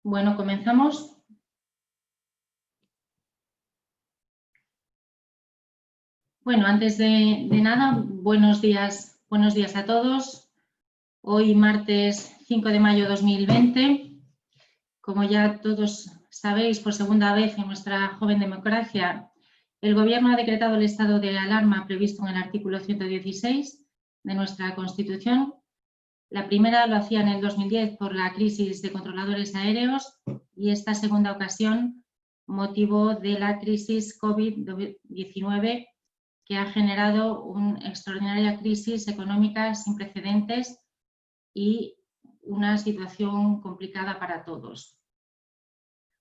Bueno, comenzamos. Bueno, antes de nada, buenos días a todos. Hoy martes 5 de mayo de 2020. Como ya todos sabéis, por segunda vez en nuestra joven democracia, el Gobierno ha decretado el estado de alarma previsto en el artículo 116 de nuestra Constitución. La primera lo hacía en el 2010 por la crisis de controladores aéreos y esta segunda ocasión motivo de la crisis COVID-19 que ha generado una extraordinaria crisis económica sin precedentes y una situación complicada para todos.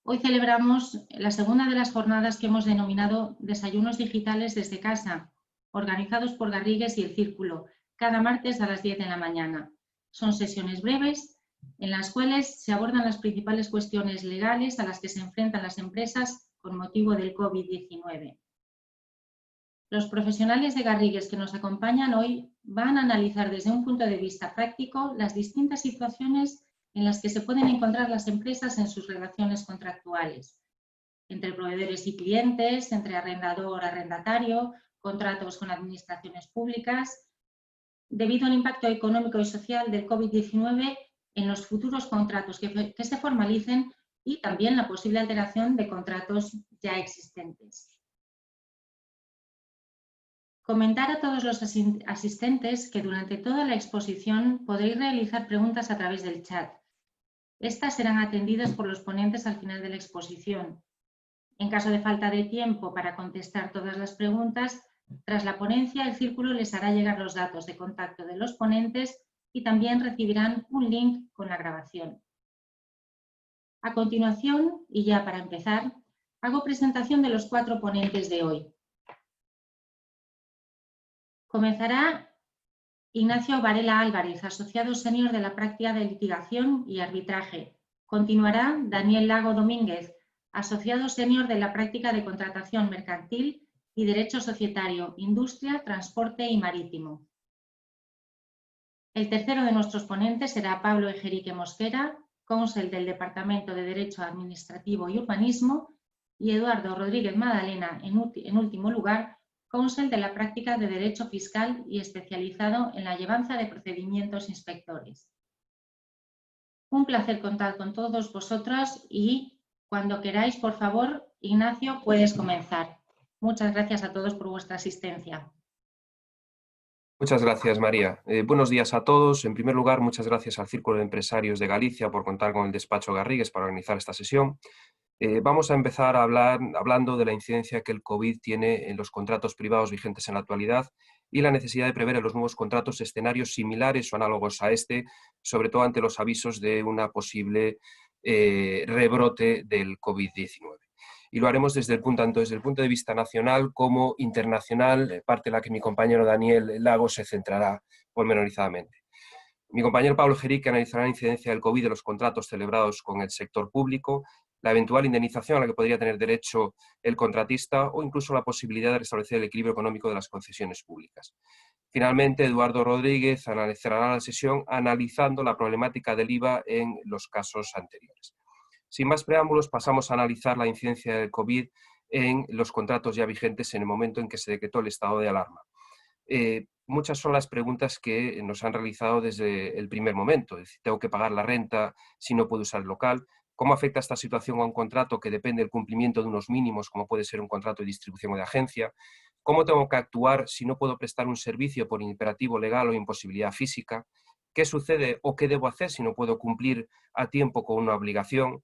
Hoy celebramos la segunda de las jornadas que hemos denominado Desayunos Digitales desde casa, organizados por Garrigues y El Círculo, cada martes a las 10 de la mañana. Son sesiones breves en las cuales se abordan las principales cuestiones legales a las que se enfrentan las empresas con motivo del COVID-19. Los profesionales de Garrigues que nos acompañan hoy van a analizar desde un punto de vista práctico las distintas situaciones en las que se pueden encontrar las empresas en sus relaciones contractuales, entre proveedores y clientes, entre arrendador-arrendatario, contratos con administraciones públicas, debido al impacto económico y social del COVID-19 en los futuros contratos que se formalicen y también la posible alteración de contratos ya existentes. Comentar a todos los asistentes que durante toda la exposición podréis realizar preguntas a través del chat. Estas serán atendidas por los ponentes al final de la exposición. En caso de falta de tiempo para contestar todas las preguntas, tras la ponencia el Círculo les hará llegar los datos de contacto de los ponentes y también recibirán un link con la grabación. A continuación, y ya para empezar, hago presentación de los 4 ponentes de hoy. Comenzará Ignacio Varela Álvarez, asociado senior de la práctica de litigación y arbitraje. Continuará Daniel Lago Domínguez, asociado senior de la práctica de contratación mercantil y derecho societario, industria, transporte y marítimo. El tercero de nuestros ponentes será Pablo Ejerique Mosquera, cónsul del Departamento de Derecho Administrativo y Urbanismo, y Eduardo Rodríguez Madalena, en último lugar, cónsul de la práctica de Derecho Fiscal y especializado en la llevanza de procedimientos inspectores. Un placer contar con todos vosotros y cuando queráis, por favor, Ignacio, puedes comenzar. Muchas gracias a todos por vuestra asistencia. Muchas gracias, María. Buenos días a todos. En primer lugar, muchas gracias al Círculo de Empresarios de Galicia por contar con el despacho Garrigues para organizar esta sesión. Vamos a empezar hablando de la incidencia que el COVID tiene en los contratos privados vigentes en la actualidad y la necesidad de prever en los nuevos contratos escenarios similares o análogos a este, sobre todo ante los avisos de una posible rebrote del COVID-19. Y lo haremos tanto desde el punto de vista nacional como internacional, parte en la que mi compañero Daniel Lago se centrará pormenorizadamente. Mi compañero Pablo Ejerique analizará la incidencia del COVID de los contratos celebrados con el sector público, la eventual indemnización a la que podría tener derecho el contratista o incluso la posibilidad de restablecer el equilibrio económico de las concesiones públicas. Finalmente, Eduardo Rodríguez cerrará la sesión analizando la problemática del IVA en los casos anteriores. Sin más preámbulos, pasamos a analizar la incidencia del COVID en los contratos ya vigentes en el momento en que se decretó el estado de alarma. Muchas son las preguntas que nos han realizado desde el primer momento. Es decir, ¿tengo que pagar la renta si no puedo usar el local? ¿Cómo afecta esta situación a un contrato que depende del cumplimiento de unos mínimos, como puede ser un contrato de distribución o de agencia? ¿Cómo tengo que actuar si no puedo prestar un servicio por imperativo legal o imposibilidad física? ¿Qué sucede o qué debo hacer si no puedo cumplir a tiempo con una obligación?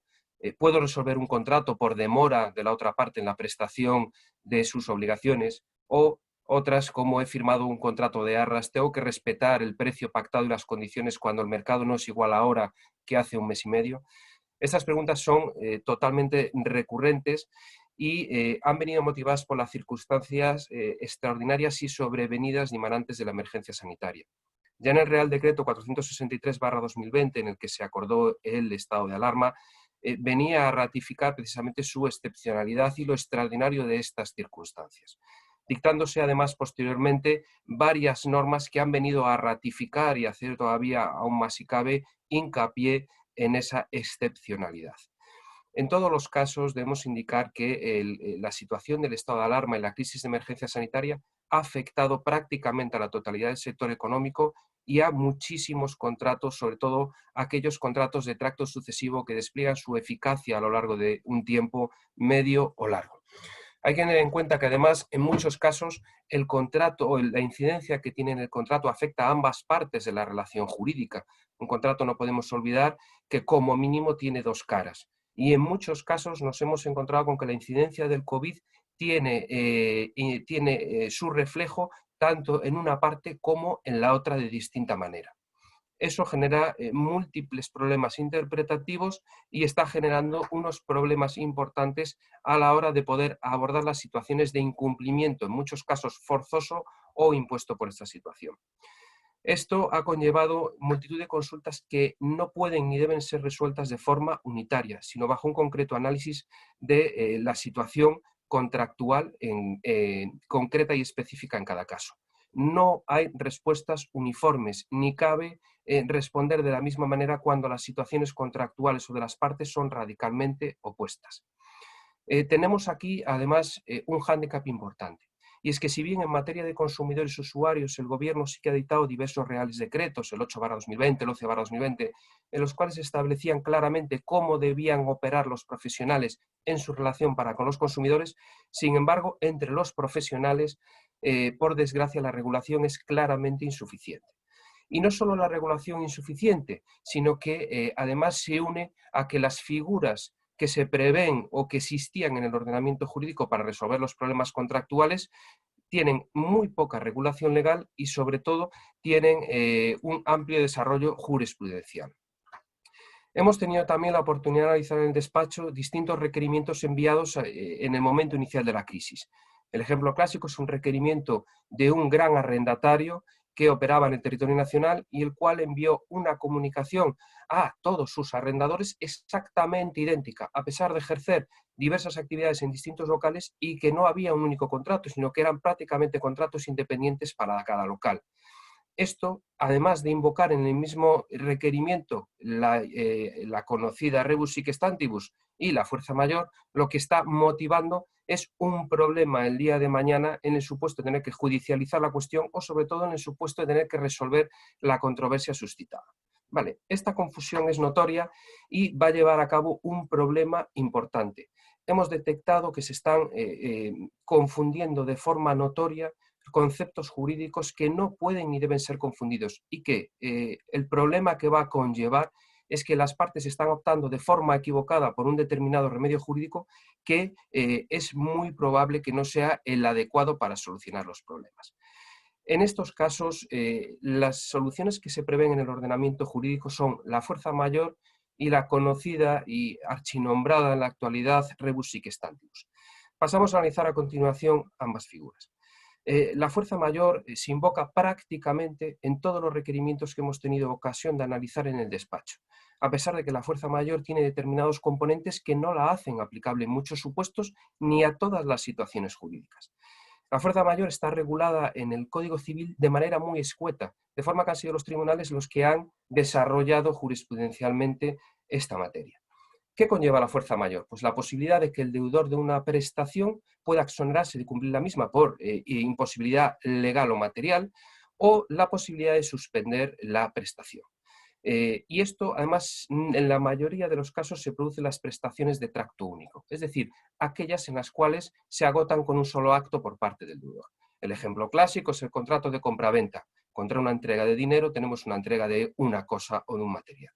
¿Puedo resolver un contrato por demora de la otra parte en la prestación de sus obligaciones? O otras, como he firmado un contrato de arras, tengo que respetar el precio pactado y las condiciones cuando el mercado no es igual ahora que hace un mes y medio. Estas preguntas son totalmente recurrentes y han venido motivadas por las circunstancias extraordinarias y sobrevenidas dimanantes de la emergencia sanitaria. Ya en el Real Decreto 463/2020, en el que se acordó el estado de alarma, venía a ratificar precisamente su excepcionalidad y lo extraordinario de estas circunstancias, dictándose además posteriormente varias normas que han venido a ratificar y hacer todavía aún más si cabe hincapié en esa excepcionalidad. En todos los casos debemos indicar que la situación del estado de alarma y la crisis de emergencia sanitaria ha afectado prácticamente a la totalidad del sector económico y a muchísimos contratos, sobre todo aquellos contratos de tracto sucesivo que despliegan su eficacia a lo largo de un tiempo medio o largo. Hay que tener en cuenta que además en muchos casos el contrato o la incidencia que tiene en el contrato afecta a ambas partes de la relación jurídica. Un contrato no podemos olvidar que como mínimo tiene dos caras y en muchos casos nos hemos encontrado con que la incidencia del COVID tiene su reflejo tanto en una parte como en la otra de distinta manera. Eso genera múltiples problemas interpretativos y está generando unos problemas importantes a la hora de poder abordar las situaciones de incumplimiento, en muchos casos forzoso o impuesto por esta situación. Esto ha conllevado multitud de consultas que no pueden ni deben ser resueltas de forma unitaria, sino bajo un concreto análisis de la situación contractual concreta y específica en cada caso. No hay respuestas uniformes, ni cabe responder de la misma manera cuando las situaciones contractuales o de las partes son radicalmente opuestas. Tenemos aquí, además, un hándicap importante. Y es que si bien en materia de consumidores y usuarios el Gobierno sí que ha dictado diversos reales decretos, el 8/2020, el 11/2020, en los cuales se establecían claramente cómo debían operar los profesionales en su relación para con los consumidores, sin embargo, entre los profesionales, por desgracia, la regulación es claramente insuficiente. Y no solo la regulación insuficiente, sino que además se une a que las figuras que se prevén o que existían en el ordenamiento jurídico para resolver los problemas contractuales tienen muy poca regulación legal y sobre todo tienen un amplio desarrollo jurisprudencial. Hemos tenido también la oportunidad de analizar en el despacho distintos requerimientos enviados en el momento inicial de la crisis. El ejemplo clásico es un requerimiento de un gran arrendatario que operaba en el territorio nacional y el cual envió una comunicación a todos sus arrendadores exactamente idéntica, a pesar de ejercer diversas actividades en distintos locales y que no había un único contrato, sino que eran prácticamente contratos independientes para cada local. Esto, además de invocar en el mismo requerimiento la conocida rebus sic stantibus y la fuerza mayor, lo que está motivando es un problema el día de mañana en el supuesto de tener que judicializar la cuestión o sobre todo en el supuesto de tener que resolver la controversia suscitada. Vale, esta confusión es notoria y va a llevar a cabo un problema importante. Hemos detectado que se están confundiendo de forma notoria conceptos jurídicos que no pueden ni deben ser confundidos y que el problema que va a conllevar es que las partes están optando de forma equivocada por un determinado remedio jurídico que es muy probable que no sea el adecuado para solucionar los problemas. En estos casos, las soluciones que se prevén en el ordenamiento jurídico son la fuerza mayor y la conocida y archinombrada en la actualidad rebus sic stantibus. Pasamos a analizar a continuación ambas figuras. La fuerza mayor se invoca prácticamente en todos los requerimientos que hemos tenido ocasión de analizar en el despacho, a pesar de que la fuerza mayor tiene determinados componentes que no la hacen aplicable en muchos supuestos ni a todas las situaciones jurídicas. La fuerza mayor está regulada en el Código Civil de manera muy escueta, de forma que han sido los tribunales los que han desarrollado jurisprudencialmente esta materia. ¿Qué conlleva la fuerza mayor? Pues la posibilidad de que el deudor de una prestación pueda exonerarse de cumplir la misma por imposibilidad legal o material o la posibilidad de suspender la prestación. Y esto, además, en la mayoría de los casos se producen las prestaciones de tracto único, es decir, aquellas en las cuales se agotan con un solo acto por parte del deudor. El ejemplo clásico es el contrato de compraventa. Contra una entrega de dinero tenemos una entrega de una cosa o de un material.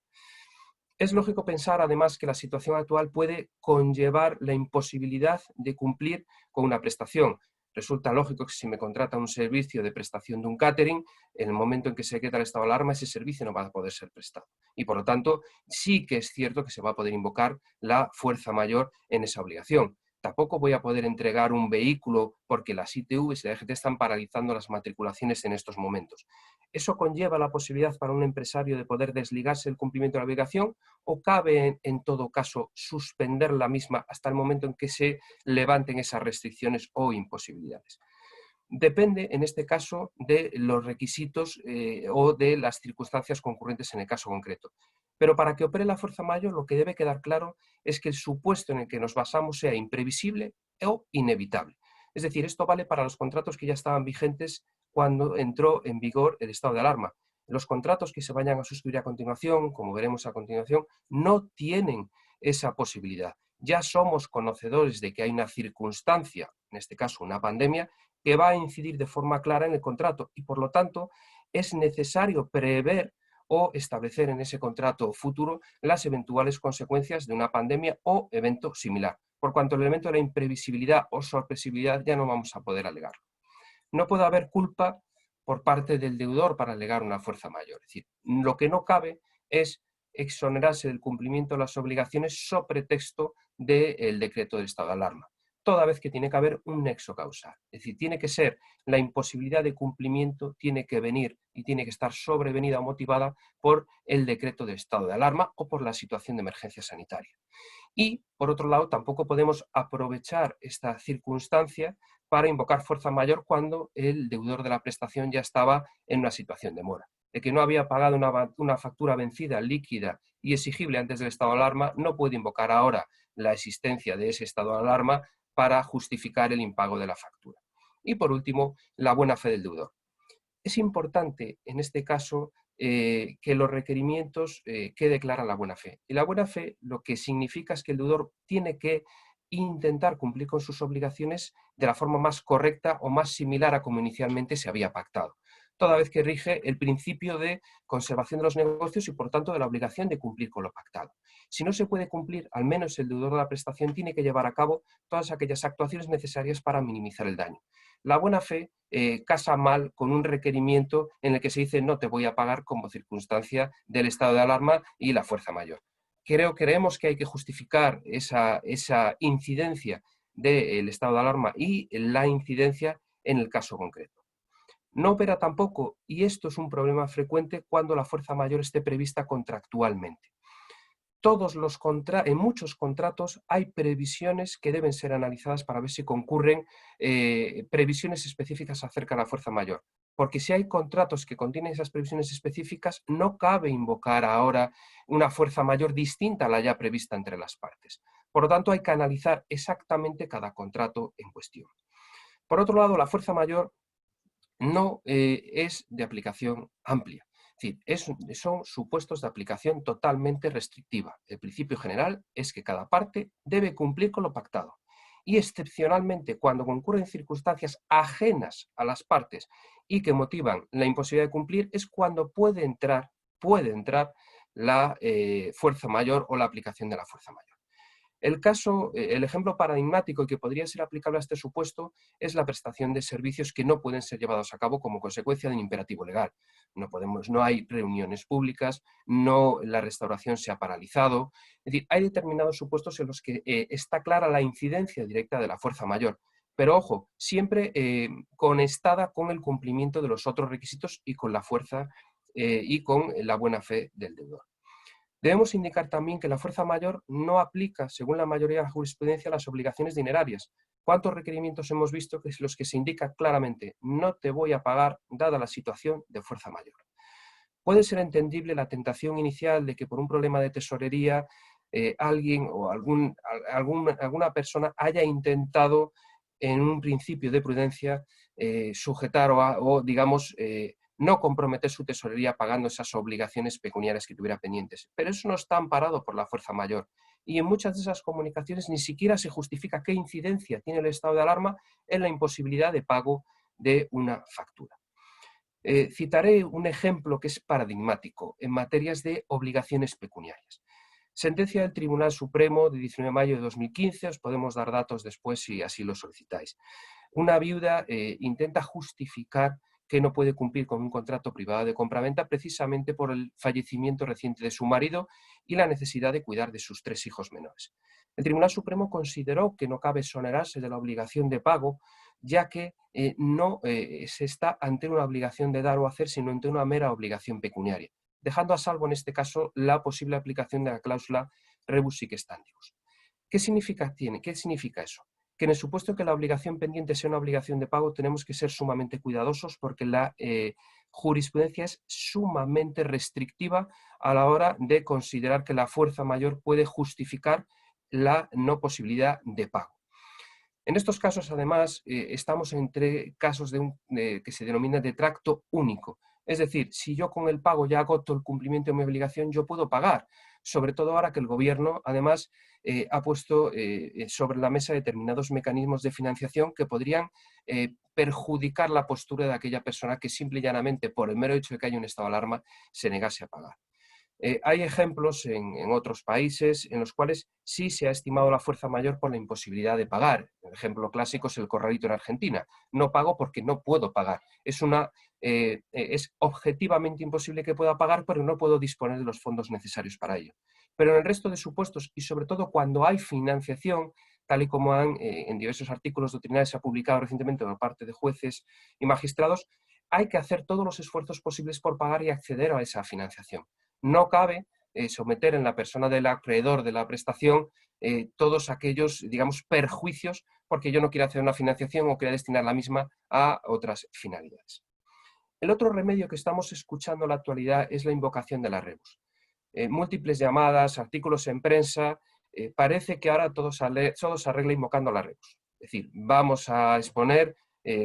Es lógico pensar, además, que la situación actual puede conllevar la imposibilidad de cumplir con una prestación. Resulta lógico que si me contrata un servicio de prestación de un catering, en el momento en que se queda el estado de alarma, ese servicio no va a poder ser prestado. Y por lo tanto, sí que es cierto que se va a poder invocar la fuerza mayor en esa obligación. Tampoco voy a poder entregar un vehículo porque las ITVs y la DGT están paralizando las matriculaciones en estos momentos. ¿Eso conlleva la posibilidad para un empresario de poder desligarse del cumplimiento de la obligación o cabe en todo caso suspender la misma hasta el momento en que se levanten esas restricciones o imposibilidades? Depende, en este caso, de los requisitos o de las circunstancias concurrentes en el caso concreto. Pero para que opere la fuerza mayor, lo que debe quedar claro es que el supuesto en el que nos basamos sea imprevisible o inevitable. Es decir, esto vale para los contratos que ya estaban vigentes cuando entró en vigor el estado de alarma. Los contratos que se vayan a sustituir a continuación, como veremos a continuación, no tienen esa posibilidad. Ya somos conocedores de que hay una circunstancia, en este caso una pandemia, que va a incidir de forma clara en el contrato y, por lo tanto, es necesario prever o establecer en ese contrato futuro las eventuales consecuencias de una pandemia o evento similar. Por cuanto el elemento de la imprevisibilidad o sorpresividad ya no vamos a poder alegar. No puede haber culpa por parte del deudor para alegar una fuerza mayor. Es decir, lo que no cabe es exonerarse del cumplimiento de las obligaciones sobre texto del decreto de estado de alarma, toda vez que tiene que haber un nexo causal. Es decir, tiene que ser la imposibilidad de cumplimiento, tiene que venir y tiene que estar sobrevenida o motivada por el decreto de estado de alarma o por la situación de emergencia sanitaria. Y, por otro lado, tampoco podemos aprovechar esta circunstancia para invocar fuerza mayor cuando el deudor de la prestación ya estaba en una situación de mora. De que no había pagado una factura vencida, líquida y exigible antes del estado de alarma, no puede invocar ahora la existencia de ese estado de alarma para justificar el impago de la factura. Y, por último, la buena fe del deudor. Es importante, en este caso, que los requerimientos que declaran la buena fe. Y la buena fe lo que significa es que el deudor tiene que intentar cumplir con sus obligaciones de la forma más correcta o más similar a como inicialmente se había pactado, toda vez que rige el principio de conservación de los negocios y, por tanto, de la obligación de cumplir con lo pactado. Si no se puede cumplir, al menos el deudor de la prestación tiene que llevar a cabo todas aquellas actuaciones necesarias para minimizar el daño. La buena fe casa mal con un requerimiento en el que se dice no te voy a pagar como circunstancia del estado de alarma y la fuerza mayor. Creemos que hay que justificar esa incidencia del estado de alarma y la incidencia en el caso concreto. No opera tampoco, y esto es un problema frecuente, cuando la fuerza mayor esté prevista contractualmente. En muchos contratos hay previsiones que deben ser analizadas para ver si concurren previsiones específicas acerca de la fuerza mayor. Porque si hay contratos que contienen esas previsiones específicas, no cabe invocar ahora una fuerza mayor distinta a la ya prevista entre las partes. Por lo tanto, hay que analizar exactamente cada contrato en cuestión. Por otro lado, la fuerza mayor no es de aplicación amplia. Es decir, son supuestos de aplicación totalmente restrictiva. El principio general es que cada parte debe cumplir con lo pactado. Y excepcionalmente, cuando concurren circunstancias ajenas a las partes y que motivan la imposibilidad de cumplir, es cuando puede entrar la fuerza mayor o la aplicación de la fuerza mayor. El ejemplo paradigmático y que podría ser aplicable a este supuesto es la prestación de servicios que no pueden ser llevados a cabo como consecuencia de un imperativo legal. No hay reuniones públicas, la restauración se ha paralizado. Es decir, hay determinados supuestos en los que está clara la incidencia directa de la fuerza mayor. Pero ojo, siempre conectada con el cumplimiento de los otros requisitos y con la fuerza y con la buena fe del deudor. Debemos indicar también que la fuerza mayor no aplica, según la mayoría de la jurisprudencia, las obligaciones dinerarias. ¿Cuántos requerimientos hemos visto que es los que se indica claramente no te voy a pagar dada la situación de fuerza mayor? Puede ser entendible la tentación inicial de que por un problema de tesorería alguien o alguna persona haya intentado en un principio de prudencia sujetar o digamos, no comprometer su tesorería pagando esas obligaciones pecuniarias que tuviera pendientes. Pero eso no está amparado por la fuerza mayor. Y en muchas de esas comunicaciones ni siquiera se justifica qué incidencia tiene el estado de alarma en la imposibilidad de pago de una factura. Citaré un ejemplo que es paradigmático en materias de obligaciones pecuniarias. Sentencia del Tribunal Supremo de 19 de mayo de 2015, os podemos dar datos después si así lo solicitáis. Una viuda intenta justificar que no puede cumplir con un contrato privado de compraventa precisamente por el fallecimiento reciente de su marido y la necesidad de cuidar de sus 3 hijos menores. El Tribunal Supremo consideró que no cabe exonerarse de la obligación de pago, ya que no se está ante una obligación de dar o hacer, sino ante una mera obligación pecuniaria, dejando a salvo en este caso la posible aplicación de la cláusula rebus sic stantibus. ¿Qué significa eso? Que en el supuesto que la obligación pendiente sea una obligación de pago tenemos que ser sumamente cuidadosos porque la jurisprudencia es sumamente restrictiva a la hora de considerar que la fuerza mayor puede justificar la no posibilidad de pago. En estos casos, además, estamos entre casos que se denomina de tracto único. Es decir, si yo con el pago ya agoto el cumplimiento de mi obligación, yo puedo pagar. Sobre todo ahora que el Gobierno, además, ha puesto sobre la mesa determinados mecanismos de financiación que podrían perjudicar la postura de aquella persona que simple y llanamente, por el mero hecho de que haya un estado de alarma, se negase a pagar. Hay ejemplos en otros países en los cuales sí se ha estimado la fuerza mayor por la imposibilidad de pagar. El ejemplo clásico es el corralito en Argentina. No pago porque no puedo pagar. Es objetivamente imposible que pueda pagar, pero no puedo disponer de los fondos necesarios para ello. Pero en el resto de supuestos, y sobre todo cuando hay financiación, tal y como en diversos artículos doctrinales se ha publicado recientemente por parte de jueces y magistrados, hay que hacer todos los esfuerzos posibles por pagar y acceder a esa financiación. No cabe someter en la persona del acreedor de la prestación todos aquellos, digamos, perjuicios porque yo no quiero hacer una financiación o quiera destinar la misma a otras finalidades. El otro remedio que estamos escuchando en la actualidad es la invocación de la rebus. Múltiples llamadas, artículos en prensa, parece que ahora todo se arregla invocando la rebus. Es decir, vamos a exponer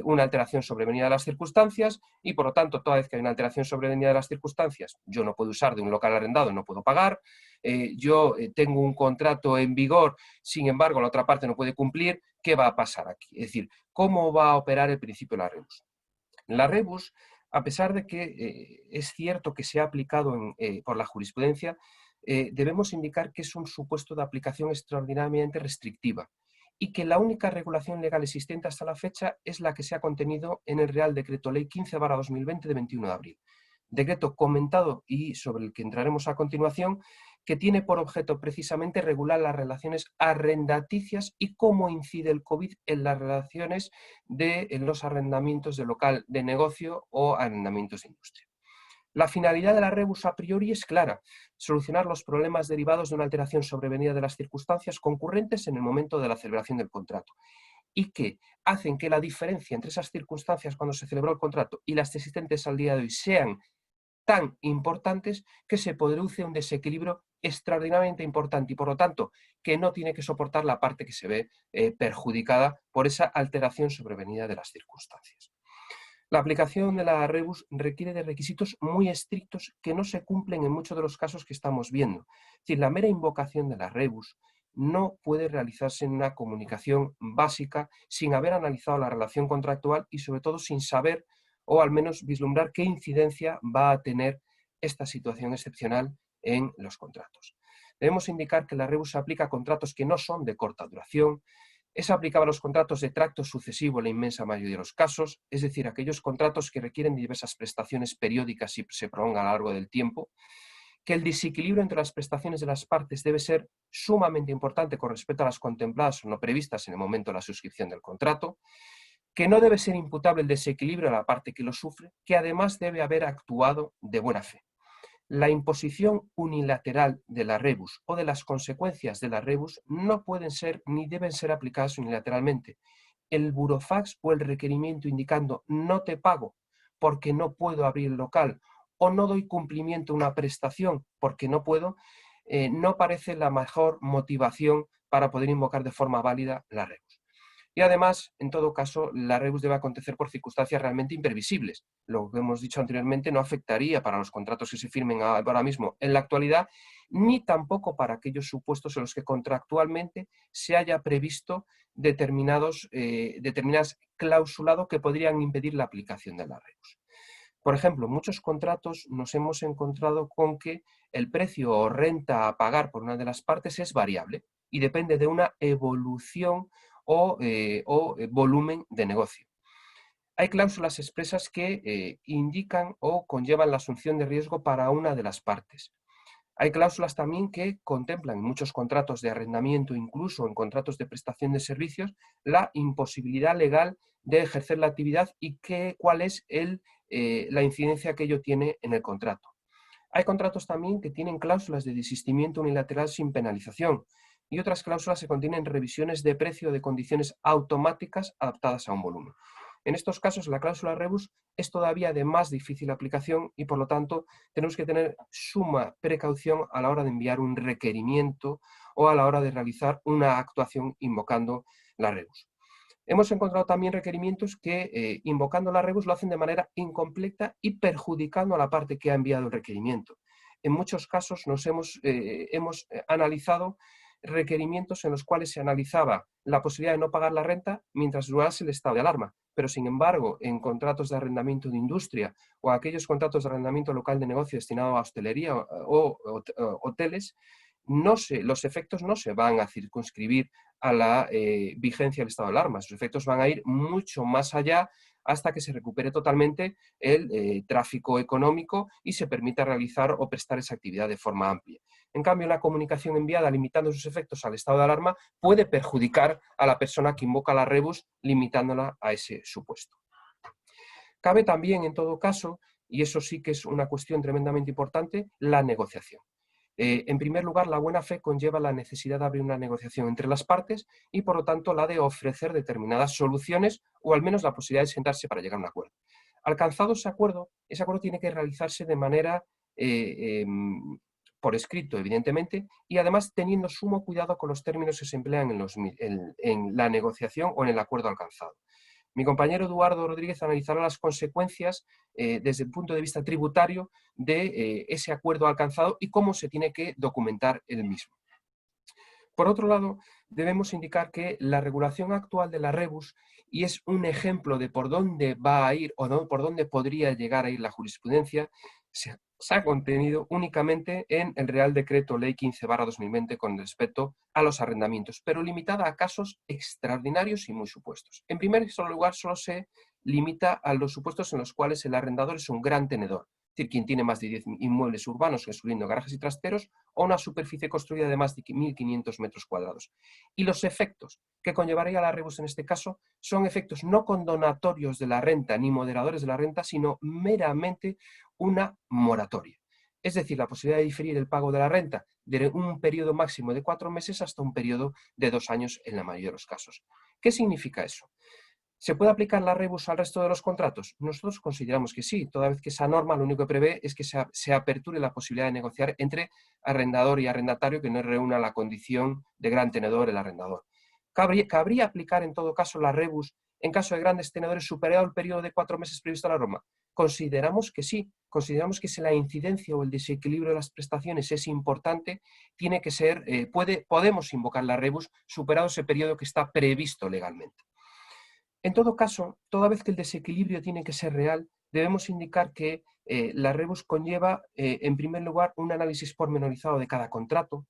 una alteración sobrevenida de las circunstancias y, por lo tanto, toda vez que hay una alteración sobrevenida de las circunstancias, yo no puedo usar de un local arrendado, no puedo pagar, yo tengo un contrato en vigor, sin embargo, la otra parte no puede cumplir, ¿qué va a pasar aquí? Es decir, ¿cómo va a operar el principio de la rebus? La rebus, a pesar de que es cierto que se ha aplicado por la jurisprudencia, debemos indicar que es un supuesto de aplicación extraordinariamente restrictiva y que la única regulación legal existente hasta la fecha es la que se ha contenido en el Real Decreto Ley 15/2020 de 21 de abril. Decreto comentado y sobre el que entraremos a continuación, que tiene por objeto precisamente regular las relaciones arrendaticias y cómo incide el COVID en las relaciones en los arrendamientos de local de negocio o arrendamientos de industria. La finalidad de la rebus a priori es clara: solucionar los problemas derivados de una alteración sobrevenida de las circunstancias concurrentes en el momento de la celebración del contrato y que hacen que la diferencia entre esas circunstancias cuando se celebró el contrato y las existentes al día de hoy sean tan importantes que se produce un desequilibrio extraordinariamente importante y, por lo tanto, que no tiene que soportar la parte que se ve perjudicada por esa alteración sobrevenida de las circunstancias. La aplicación de la rebus requiere de requisitos muy estrictos que no se cumplen en muchos de los casos que estamos viendo. Es decir, la mera invocación de la rebus no puede realizarse en una comunicación básica sin haber analizado la relación contractual y, sobre todo, sin saber o al menos vislumbrar qué incidencia va a tener esta situación excepcional en los contratos. Debemos indicar que la rebus se aplica a contratos que no son de corta duración. Es aplicable a los contratos de tracto sucesivo en la inmensa mayoría de los casos, es decir, aquellos contratos que requieren diversas prestaciones periódicas y se prolongan a lo largo del tiempo, que el desequilibrio entre las prestaciones de las partes debe ser sumamente importante con respecto a las contempladas o no previstas en el momento de la suscripción del contrato, que no debe ser imputable el desequilibrio a la parte que lo sufre, que además debe haber actuado de buena fe. La imposición unilateral de la rebus o de las consecuencias de la rebus no pueden ser ni deben ser aplicadas unilateralmente. El burofax o el requerimiento indicando no te pago porque no puedo abrir el local o no doy cumplimiento a una prestación porque no puedo, no parece la mejor motivación para poder invocar de forma válida la rebus. Y además, en todo caso, la rebus debe acontecer por circunstancias realmente imprevisibles. Lo que hemos dicho anteriormente no afectaría para los contratos que se firmen ahora mismo en la actualidad, ni tampoco para aquellos supuestos en los que contractualmente se haya previsto determinadas clausulados que podrían impedir la aplicación de la rebus. Por ejemplo, en muchos contratos nos hemos encontrado con que el precio o renta a pagar por una de las partes es variable y depende de una evolución o volumen de negocio. Hay cláusulas expresas que indican o conllevan la asunción de riesgo para una de las partes. Hay cláusulas también que contemplan en muchos contratos de arrendamiento, incluso en contratos de prestación de servicios, la imposibilidad legal de ejercer la actividad y cuál es la incidencia que ello tiene en el contrato. Hay contratos también que tienen cláusulas de desistimiento unilateral sin penalización y otras cláusulas que contienen revisiones de precio de condiciones automáticas adaptadas a un volumen. En estos casos, la cláusula rebus es todavía de más difícil aplicación y, por lo tanto, tenemos que tener suma precaución a la hora de enviar un requerimiento o a la hora de realizar una actuación invocando la rebus. Hemos encontrado también requerimientos que, invocando la rebus, lo hacen de manera incompleta y perjudicando a la parte que ha enviado el requerimiento. En muchos casos hemos analizado requerimientos en los cuales se analizaba la posibilidad de no pagar la renta mientras durase el estado de alarma, pero sin embargo en contratos de arrendamiento de industria o aquellos contratos de arrendamiento local de negocio destinado a hostelería o hoteles, los efectos no se van a circunscribir a la vigencia del estado de alarma. Sus efectos van a ir mucho más allá hasta que se recupere totalmente el tráfico económico y se permita realizar o prestar esa actividad de forma amplia. En cambio, la comunicación enviada limitando sus efectos al estado de alarma puede perjudicar a la persona que invoca la rebus limitándola a ese supuesto. Cabe también, en todo caso, y eso sí que es una cuestión tremendamente importante, la negociación. En primer lugar, la buena fe conlleva la necesidad de abrir una negociación entre las partes y, por lo tanto, la de ofrecer determinadas soluciones o al menos la posibilidad de sentarse para llegar a un acuerdo. Alcanzado ese acuerdo tiene que realizarse de manera por escrito, evidentemente, y además teniendo sumo cuidado con los términos que se emplean en la negociación o en el acuerdo alcanzado. Mi compañero Eduardo Rodríguez analizará las consecuencias desde el punto de vista tributario de ese acuerdo alcanzado y cómo se tiene que documentar el mismo. Por otro lado, debemos indicar que la regulación actual de la rebus, y es un ejemplo de por dónde va a ir o no, por dónde podría llegar a ir la jurisprudencia, se ha contenido únicamente en el Real Decreto Ley 15/2020 con respecto a los arrendamientos, pero limitada a casos extraordinarios y muy supuestos. En primer lugar, solo se limita a los supuestos en los cuales el arrendador es un gran tenedor, es decir, quien tiene más de 10 inmuebles urbanos, excluyendo garajes y trasteros, o una superficie construida de más de 1.500 metros cuadrados. Y los efectos que conllevaría la rebus en este caso son efectos no condonatorios de la renta ni moderadores de la renta, sino meramente una moratoria. Es decir, la posibilidad de diferir el pago de la renta de un periodo máximo de 4 meses hasta un periodo de 2 años en la mayoría de los casos. ¿Qué significa eso? ¿Se puede aplicar la rebus al resto de los contratos? Nosotros consideramos que sí, toda vez que esa norma lo único que prevé es que se aperture la posibilidad de negociar entre arrendador y arrendatario que no reúna la condición de gran tenedor el arrendador. ¿Cabría aplicar en todo caso la rebus en caso de grandes tenedores superado el periodo de 4 meses previsto en la norma? Consideramos que sí, consideramos que si la incidencia o el desequilibrio de las prestaciones es importante, tiene que ser, podemos invocar la rebus superado ese periodo que está previsto legalmente. En todo caso, toda vez que el desequilibrio tiene que ser real, debemos indicar que la rebus conlleva, en primer lugar, un análisis pormenorizado de cada contrato.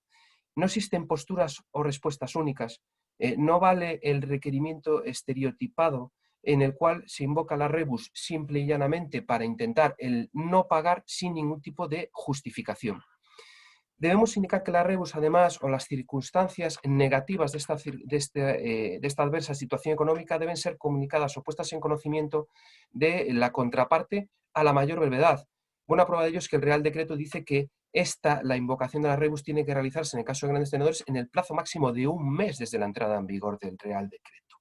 No existen posturas o respuestas únicas. No vale el requerimiento estereotipado en el cual se invoca la rebus simple y llanamente para intentar el no pagar sin ningún tipo de justificación. Debemos indicar que la rebus, además, o las circunstancias negativas de esta adversa situación económica deben ser comunicadas o puestas en conocimiento de la contraparte a la mayor brevedad. Buena prueba de ello es que el Real Decreto dice que la invocación de la rebus tiene que realizarse en el caso de grandes tenedores en el plazo máximo de 1 mes desde la entrada en vigor del Real Decreto.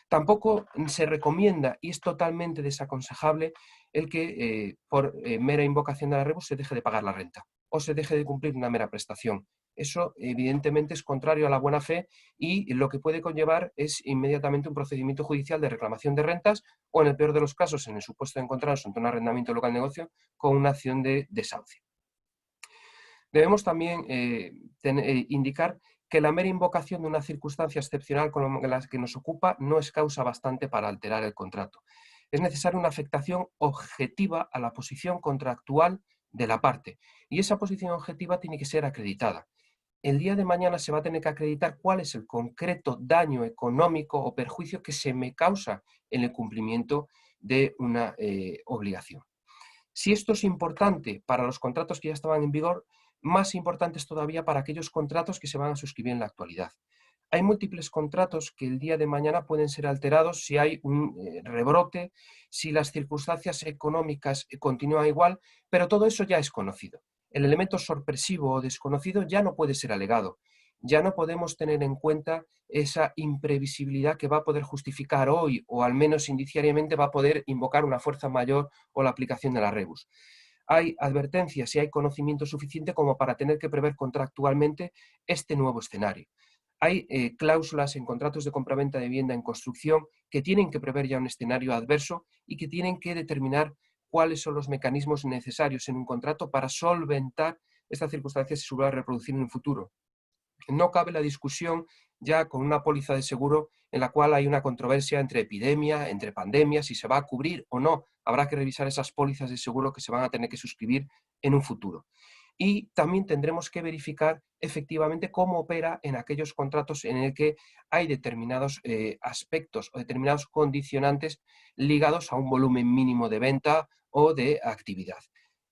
Tampoco se recomienda, y es totalmente desaconsejable, el que por mera invocación de la rebus se deje de pagar la renta o se deje de cumplir una mera prestación. Eso evidentemente es contrario a la buena fe y lo que puede conllevar es inmediatamente un procedimiento judicial de reclamación de rentas o, en el peor de los casos, en el supuesto de encontrarnos ante un arrendamiento local de negocio, con una acción de desahucio. Debemos también indicar que la mera invocación de una circunstancia excepcional como la que nos ocupa no es causa bastante para alterar el contrato. Es necesaria una afectación objetiva a la posición contractual de la parte, y esa posición objetiva tiene que ser acreditada. El día de mañana se va a tener que acreditar cuál es el concreto daño económico o perjuicio que se me causa en el cumplimiento de una obligación. Si esto es importante para los contratos que ya estaban en vigor, más importante es todavía para aquellos contratos que se van a suscribir en la actualidad. Hay múltiples contratos que el día de mañana pueden ser alterados si hay un rebrote, si las circunstancias económicas continúan igual, pero todo eso ya es conocido. El elemento sorpresivo o desconocido ya no puede ser alegado. Ya no podemos tener en cuenta esa imprevisibilidad que va a poder justificar hoy, o al menos indiciariamente va a poder invocar una fuerza mayor o la aplicación de la rebus. Hay advertencias y hay conocimiento suficiente como para tener que prever contractualmente este nuevo escenario. Hay cláusulas en contratos de compraventa de vivienda en construcción que tienen que prever ya un escenario adverso y que tienen que determinar cuáles son los mecanismos necesarios en un contrato para solventar estas circunstancias y se vuelva a reproducir en el futuro. No cabe la discusión ya con una póliza de seguro en la cual hay una controversia entre epidemia, entre pandemias, si se va a cubrir o no. Habrá que revisar esas pólizas de seguro que se van a tener que suscribir en un futuro. Y también tendremos que verificar efectivamente cómo opera en aquellos contratos en el que hay determinados aspectos o determinados condicionantes ligados a un volumen mínimo de venta o de actividad.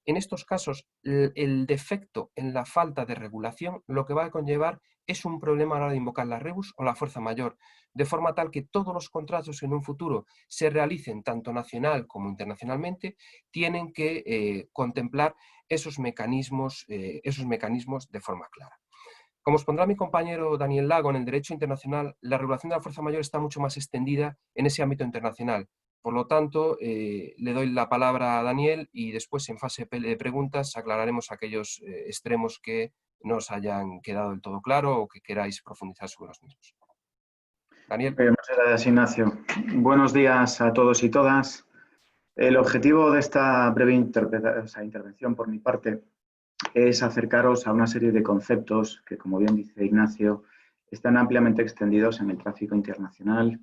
En estos casos, el defecto en la falta de regulación lo que va a conllevar es un problema a la hora de invocar la rebus o la fuerza mayor, de forma tal que todos los contratos en un futuro se realicen tanto nacional como internacionalmente, tienen que contemplar esos mecanismos de forma clara. Como expondrá mi compañero Daniel Lago, en el derecho internacional, la regulación de la fuerza mayor está mucho más extendida en ese ámbito internacional. Por lo tanto, le doy la palabra a Daniel y después, en fase de preguntas, aclararemos aquellos extremos que no os hayan quedado del todo claro o que queráis profundizar sobre los mismos. Daniel. Muchas gracias, Ignacio. Buenos días a todos y todas. El objetivo de esta breve intervención por mi parte es acercaros a una serie de conceptos que, como bien dice Ignacio, están ampliamente extendidos en el tráfico internacional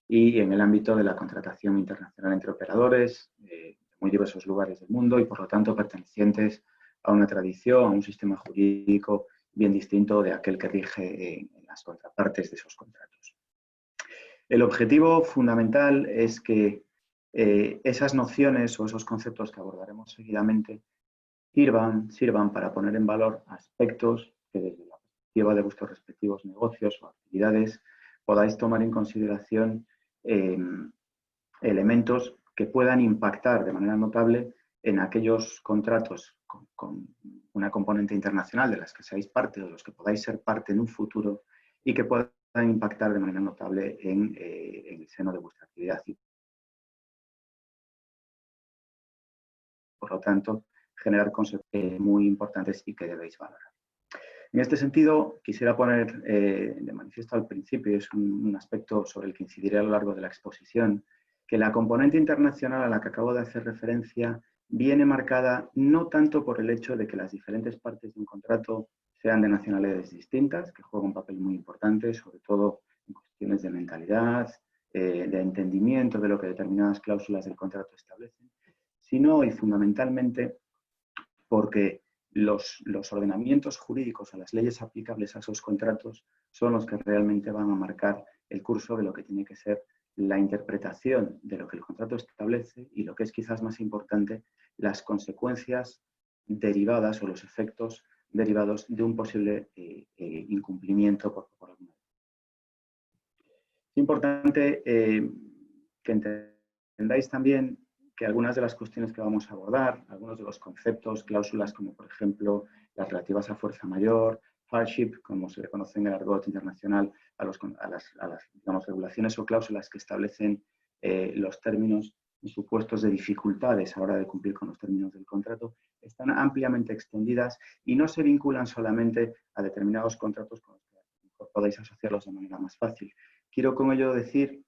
y en el ámbito de la contratación internacional entre operadores de muy diversos lugares del mundo y, por lo tanto, pertenecientes a una tradición, a un sistema jurídico bien distinto de aquel que rige las contrapartes de esos contratos. El objetivo fundamental es que esas nociones o esos conceptos que abordaremos seguidamente sirvan para poner en valor aspectos que desde la perspectiva de vuestros respectivos negocios o actividades podáis tomar en consideración elementos que puedan impactar de manera notable en aquellos contratos con una componente internacional de las que seáis parte o de los que podáis ser parte en un futuro y que puedan impactar de manera notable en el seno de vuestra actividad. Por lo tanto, generar consecuencias muy importantes y que debéis valorar. En este sentido, quisiera poner de manifiesto al principio, y es un aspecto sobre el que incidiré a lo largo de la exposición, que la componente internacional a la que acabo de hacer referencia viene marcada no tanto por el hecho de que las diferentes partes de un contrato sean de nacionalidades distintas, que juegan un papel muy importante, sobre todo en cuestiones de mentalidad, de entendimiento de lo que determinadas cláusulas del contrato establecen, sino y fundamentalmente porque los ordenamientos jurídicos o las leyes aplicables a esos contratos son los que realmente van a marcar el curso de lo que tiene que ser la interpretación de lo que el contrato establece y, lo que es quizás más importante, las consecuencias derivadas o los efectos derivados de un posible incumplimiento por alguna. Es importante que entendáis también que algunas de las cuestiones que vamos a abordar, algunos de los conceptos, cláusulas como por ejemplo las relativas a fuerza mayor, hardship, como se le conoce en el argot internacional, a las digamos, regulaciones o cláusulas que establecen los términos y supuestos de dificultades a la hora de cumplir con los términos del contrato, están ampliamente extendidas y no se vinculan solamente a determinados contratos con los que podéis asociarlos de manera más fácil. Quiero con ello decir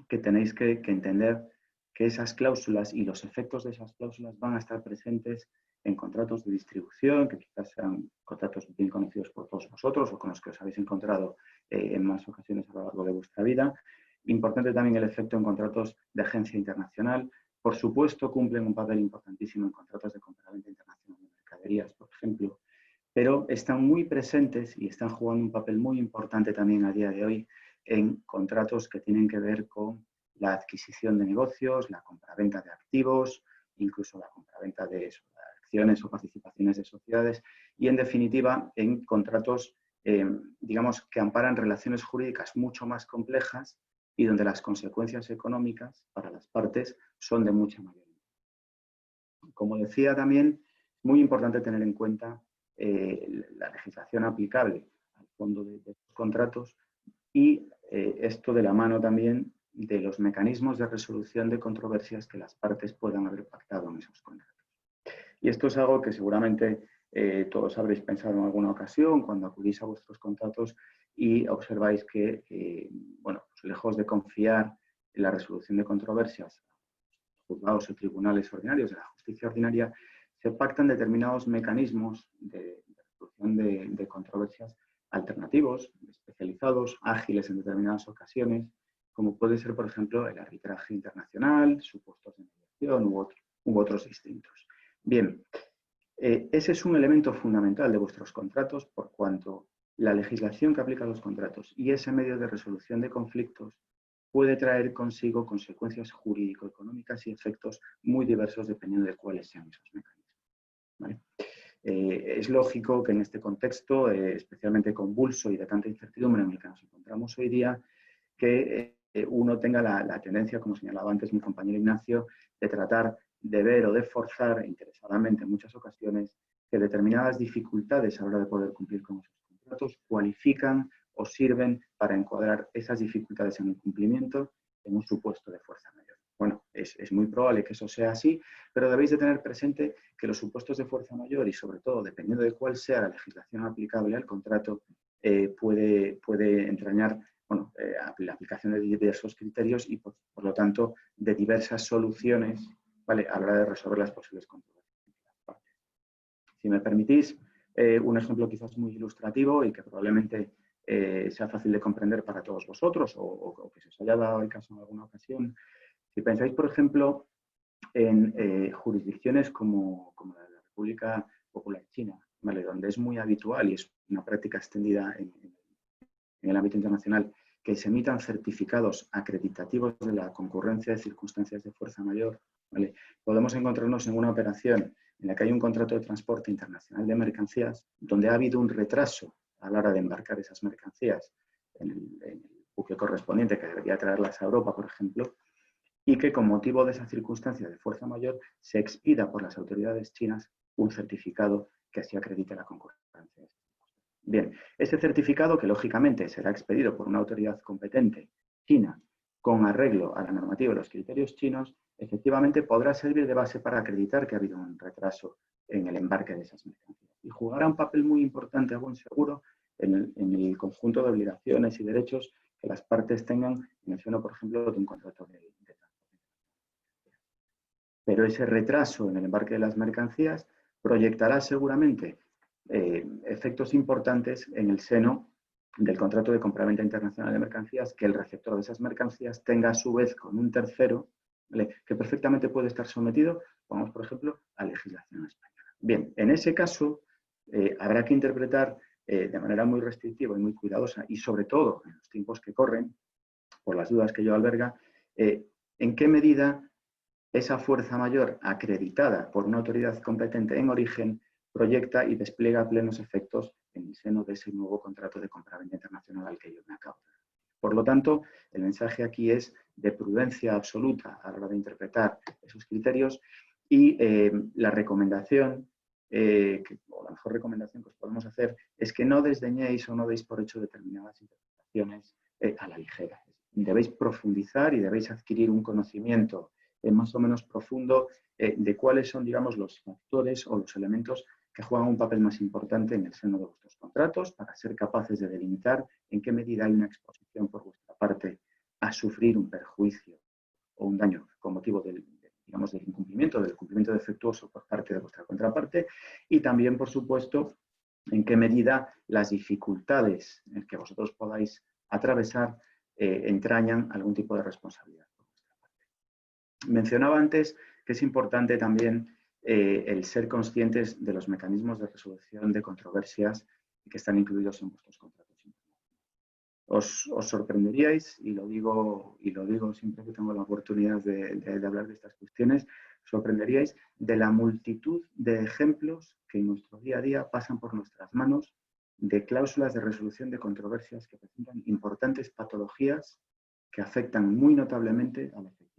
que tenéis que entender que esas cláusulas y los efectos de esas cláusulas van a estar presentes en contratos de distribución, que quizás sean contratos bien conocidos por todos vosotros o con los que os habéis encontrado en más ocasiones a lo largo de vuestra vida. Importante también el efecto en contratos de agencia internacional. Por supuesto, cumplen un papel importantísimo en contratos de compraventa internacional de mercaderías, por ejemplo, pero están muy presentes y están jugando un papel muy importante también a día de hoy en contratos que tienen que ver con la adquisición de negocios, la compraventa de activos, incluso la compraventa de acciones o participaciones de sociedades y, en definitiva, en contratos, digamos, que amparan relaciones jurídicas mucho más complejas y donde las consecuencias económicas para las partes son de mucha mayor importancia. Como decía también, es muy importante tener en cuenta la legislación aplicable al fondo de estos contratos, y esto de la mano también de los mecanismos de resolución de controversias que las partes puedan haber pactado en esos contratos. Y esto es algo que seguramente todos habréis pensado en alguna ocasión cuando acudís a vuestros contratos y observáis que, bueno, pues lejos de confiar en la resolución de controversias, juzgados o tribunales ordinarios de la justicia ordinaria, se pactan determinados mecanismos de resolución de controversias alternativos, especializados, ágiles en determinadas ocasiones, como puede ser, por ejemplo, el arbitraje internacional, supuestos de mediación u otros distintos. Bien, ese es un elemento fundamental de vuestros contratos por cuanto la legislación que aplica a los contratos y ese medio de resolución de conflictos puede traer consigo consecuencias jurídico-económicas y efectos muy diversos dependiendo de cuáles sean esos mecanismos, ¿vale? Es lógico que en este contexto, especialmente convulso y de tanta incertidumbre en el que nos encontramos hoy día, que uno tenga la tendencia, como señalaba antes mi compañero Ignacio, de tratar de ver o de forzar interesadamente en muchas ocasiones que determinadas dificultades a la hora de poder cumplir con esos contratos cualifican o sirven para encuadrar esas dificultades en el cumplimiento en un supuesto de fuerza mayor. Bueno, es muy probable que eso sea así, pero debéis de tener presente que los supuestos de fuerza mayor y sobre todo dependiendo de cuál sea la legislación aplicable al contrato, puede entrañar la aplicación de diversos criterios y por lo tanto de diversas soluciones, ¿vale?, a la hora de resolver las posibles controversias entre las partes. Si me permitís, un ejemplo quizás muy ilustrativo y que probablemente sea fácil de comprender para todos vosotros o que se os haya dado el caso en alguna ocasión. Si pensáis, por ejemplo, en jurisdicciones como la de la República Popular China, ¿vale?, donde es muy habitual y es una práctica extendida en el ámbito internacional que se emitan certificados acreditativos de la concurrencia de circunstancias de fuerza mayor, ¿vale?, podemos encontrarnos en una operación en la que hay un contrato de transporte internacional de mercancías donde ha habido un retraso a la hora de embarcar esas mercancías en el buque correspondiente que debería traerlas a Europa, por ejemplo, y que con motivo de esa circunstancia de fuerza mayor se expida por las autoridades chinas un certificado que así acredite la concurrencia. Bien, ese certificado, que lógicamente será expedido por una autoridad competente china con arreglo a la normativa y los criterios chinos, efectivamente podrá servir de base para acreditar que ha habido un retraso en el embarque de esas mercancías y jugará un papel muy importante, a buen seguro, en el conjunto de obligaciones y derechos que las partes tengan en el seno, por ejemplo, de un contrato de transporte. Pero ese retraso en el embarque de las mercancías proyectará seguramente efectos importantes en el seno del contrato de compraventa internacional de mercancías que el receptor de esas mercancías tenga a su vez con un tercero, ¿vale?, que perfectamente puede estar sometido, vamos por ejemplo, a legislación española. Bien, en ese caso habrá que interpretar de manera muy restrictiva y muy cuidadosa y sobre todo en los tiempos que corren, por las dudas que ello alberga, en qué medida esa fuerza mayor acreditada por una autoridad competente en origen proyecta y despliega plenos efectos en el seno de ese nuevo contrato de compraventa internacional al que yo me acabo de referir. Por lo tanto, el mensaje aquí es de prudencia absoluta a la hora de interpretar esos criterios y la recomendación, o la mejor recomendación que os podemos hacer, es que no desdeñéis o no deis por hecho determinadas interpretaciones a la ligera. Debéis profundizar y debéis adquirir un conocimiento más o menos profundo de cuáles son, digamos, los factores o los elementos que juegan un papel más importante en el seno de vuestros contratos para ser capaces de delimitar en qué medida hay una exposición por vuestra parte a sufrir un perjuicio o un daño con motivo del incumplimiento, del cumplimiento defectuoso por parte de vuestra contraparte y también, por supuesto, en qué medida las dificultades que vosotros podáis atravesar entrañan algún tipo de responsabilidad. Mencionaba antes que es importante también el ser conscientes de los mecanismos de resolución de controversias que están incluidos en vuestros contratos. Os sorprenderíais, y lo digo siempre que tengo la oportunidad de hablar de estas cuestiones, sorprenderíais de la multitud de ejemplos que en nuestro día a día pasan por nuestras manos de cláusulas de resolución de controversias que presentan importantes patologías que afectan muy notablemente a la efectividad.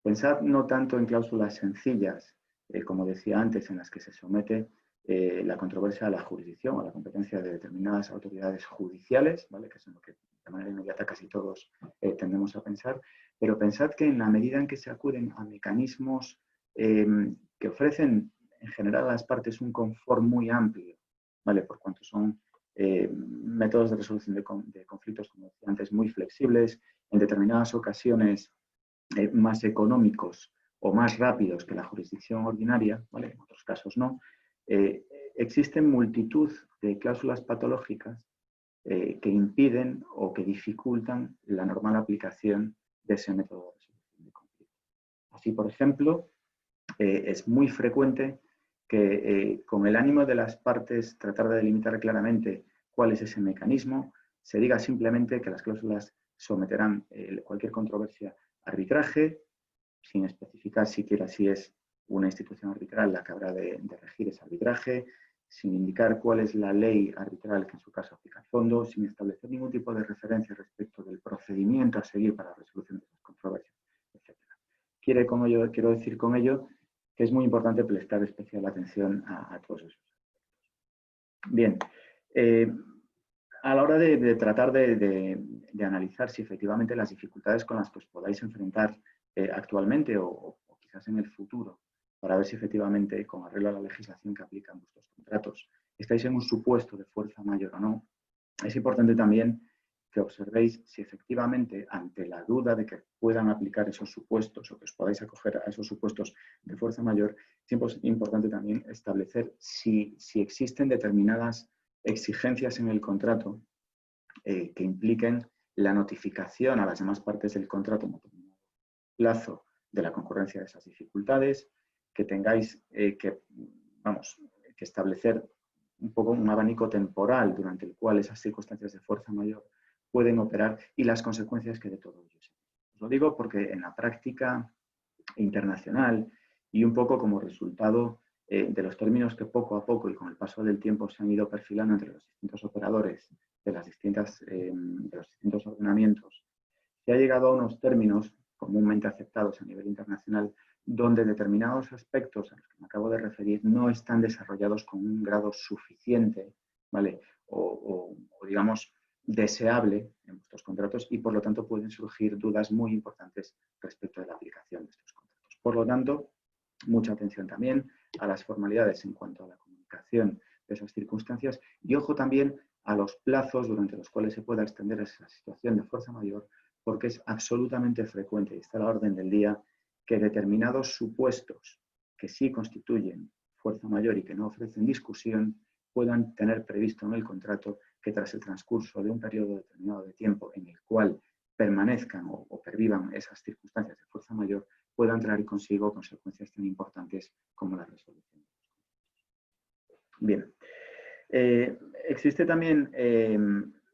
Pensad no tanto en cláusulas sencillas, como decía antes, en las que se somete la controversia a la jurisdicción, a la competencia de determinadas autoridades judiciales, ¿vale? Que es en lo que de manera inmediata casi todos tendemos a pensar, pero pensad que en la medida en que se acuden a mecanismos que ofrecen en general a las partes un confort muy amplio, ¿vale? Por cuanto son métodos de resolución de conflictos, como decía antes, muy flexibles, en determinadas ocasiones más económicos o más rápidos que la jurisdicción ordinaria, ¿vale? En otros casos no, existen multitud de cláusulas patológicas que impiden o que dificultan la normal aplicación de ese método de resolución de conflictos. Así, por ejemplo, es muy frecuente que con el ánimo de las partes tratar de delimitar claramente cuál es ese mecanismo, se diga simplemente que las cláusulas someterán cualquier controversia a arbitraje, sin especificar siquiera si es una institución arbitral la que habrá de regir ese arbitraje, sin indicar cuál es la ley arbitral que en su caso aplica al fondo, sin establecer ningún tipo de referencia respecto del procedimiento a seguir para la resolución de esas controversias, etc. Quiero decir con ello que es muy importante prestar especial atención a todos esos aspectos. Bien, a la hora de tratar de analizar si efectivamente las dificultades con las que os podáis enfrentar actualmente o quizás en el futuro, para ver si efectivamente, con arreglo a la legislación que aplican vuestros contratos, estáis en un supuesto de fuerza mayor o no, es importante también que observéis si efectivamente, ante la duda de que puedan aplicar esos supuestos o que os podáis acoger a esos supuestos de fuerza mayor, es importante también establecer si existen determinadas exigencias en el contrato que impliquen la notificación a las demás partes del contrato en determinado plazo de la concurrencia de esas dificultades, que tengáis que establecer un poco un abanico temporal durante el cual esas circunstancias de fuerza mayor pueden operar y las consecuencias que de todo ello se. Os lo digo porque en la práctica internacional y un poco como resultado de los términos que poco a poco y con el paso del tiempo se han ido perfilando entre los distintos operadores de los distintos ordenamientos, se ha llegado a unos términos comúnmente aceptados a nivel internacional donde determinados aspectos a los que me acabo de referir no están desarrollados con un grado suficiente, ¿vale? O digamos, deseable en vuestros contratos y por lo tanto pueden surgir dudas muy importantes respecto de la aplicación de estos contratos. Por lo tanto, mucha atención también a las formalidades en cuanto a la comunicación de esas circunstancias y ojo también a los plazos durante los cuales se pueda extender esa situación de fuerza mayor, porque es absolutamente frecuente y está a la orden del día que determinados supuestos que sí constituyen fuerza mayor y que no ofrecen discusión puedan tener previsto en el contrato que tras el transcurso de un periodo determinado de tiempo en el cual permanezcan o pervivan esas circunstancias de fuerza mayor, puedan traer consigo consecuencias tan importantes como la resolución. Bien. Existe también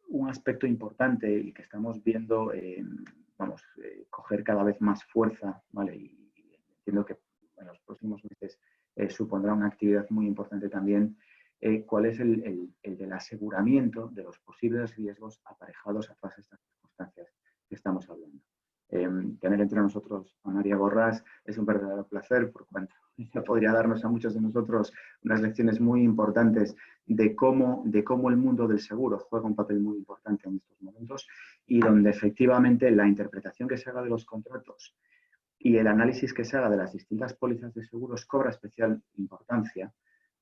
un aspecto importante y que estamos viendo coger cada vez más fuerza, ¿vale? Y entiendo que en los próximos meses supondrá una actividad muy importante también, cuál es el del aseguramiento de los posibles riesgos aparejados a todas estas circunstancias que estamos hablando. Tener entre nosotros a María Borrás es un verdadero placer, por cuanto ella podría darnos a muchos de nosotros unas lecciones muy importantes de cómo el mundo del seguro juega un papel muy importante en estos momentos y donde efectivamente la interpretación que se haga de los contratos y el análisis que se haga de las distintas pólizas de seguros cobra especial importancia,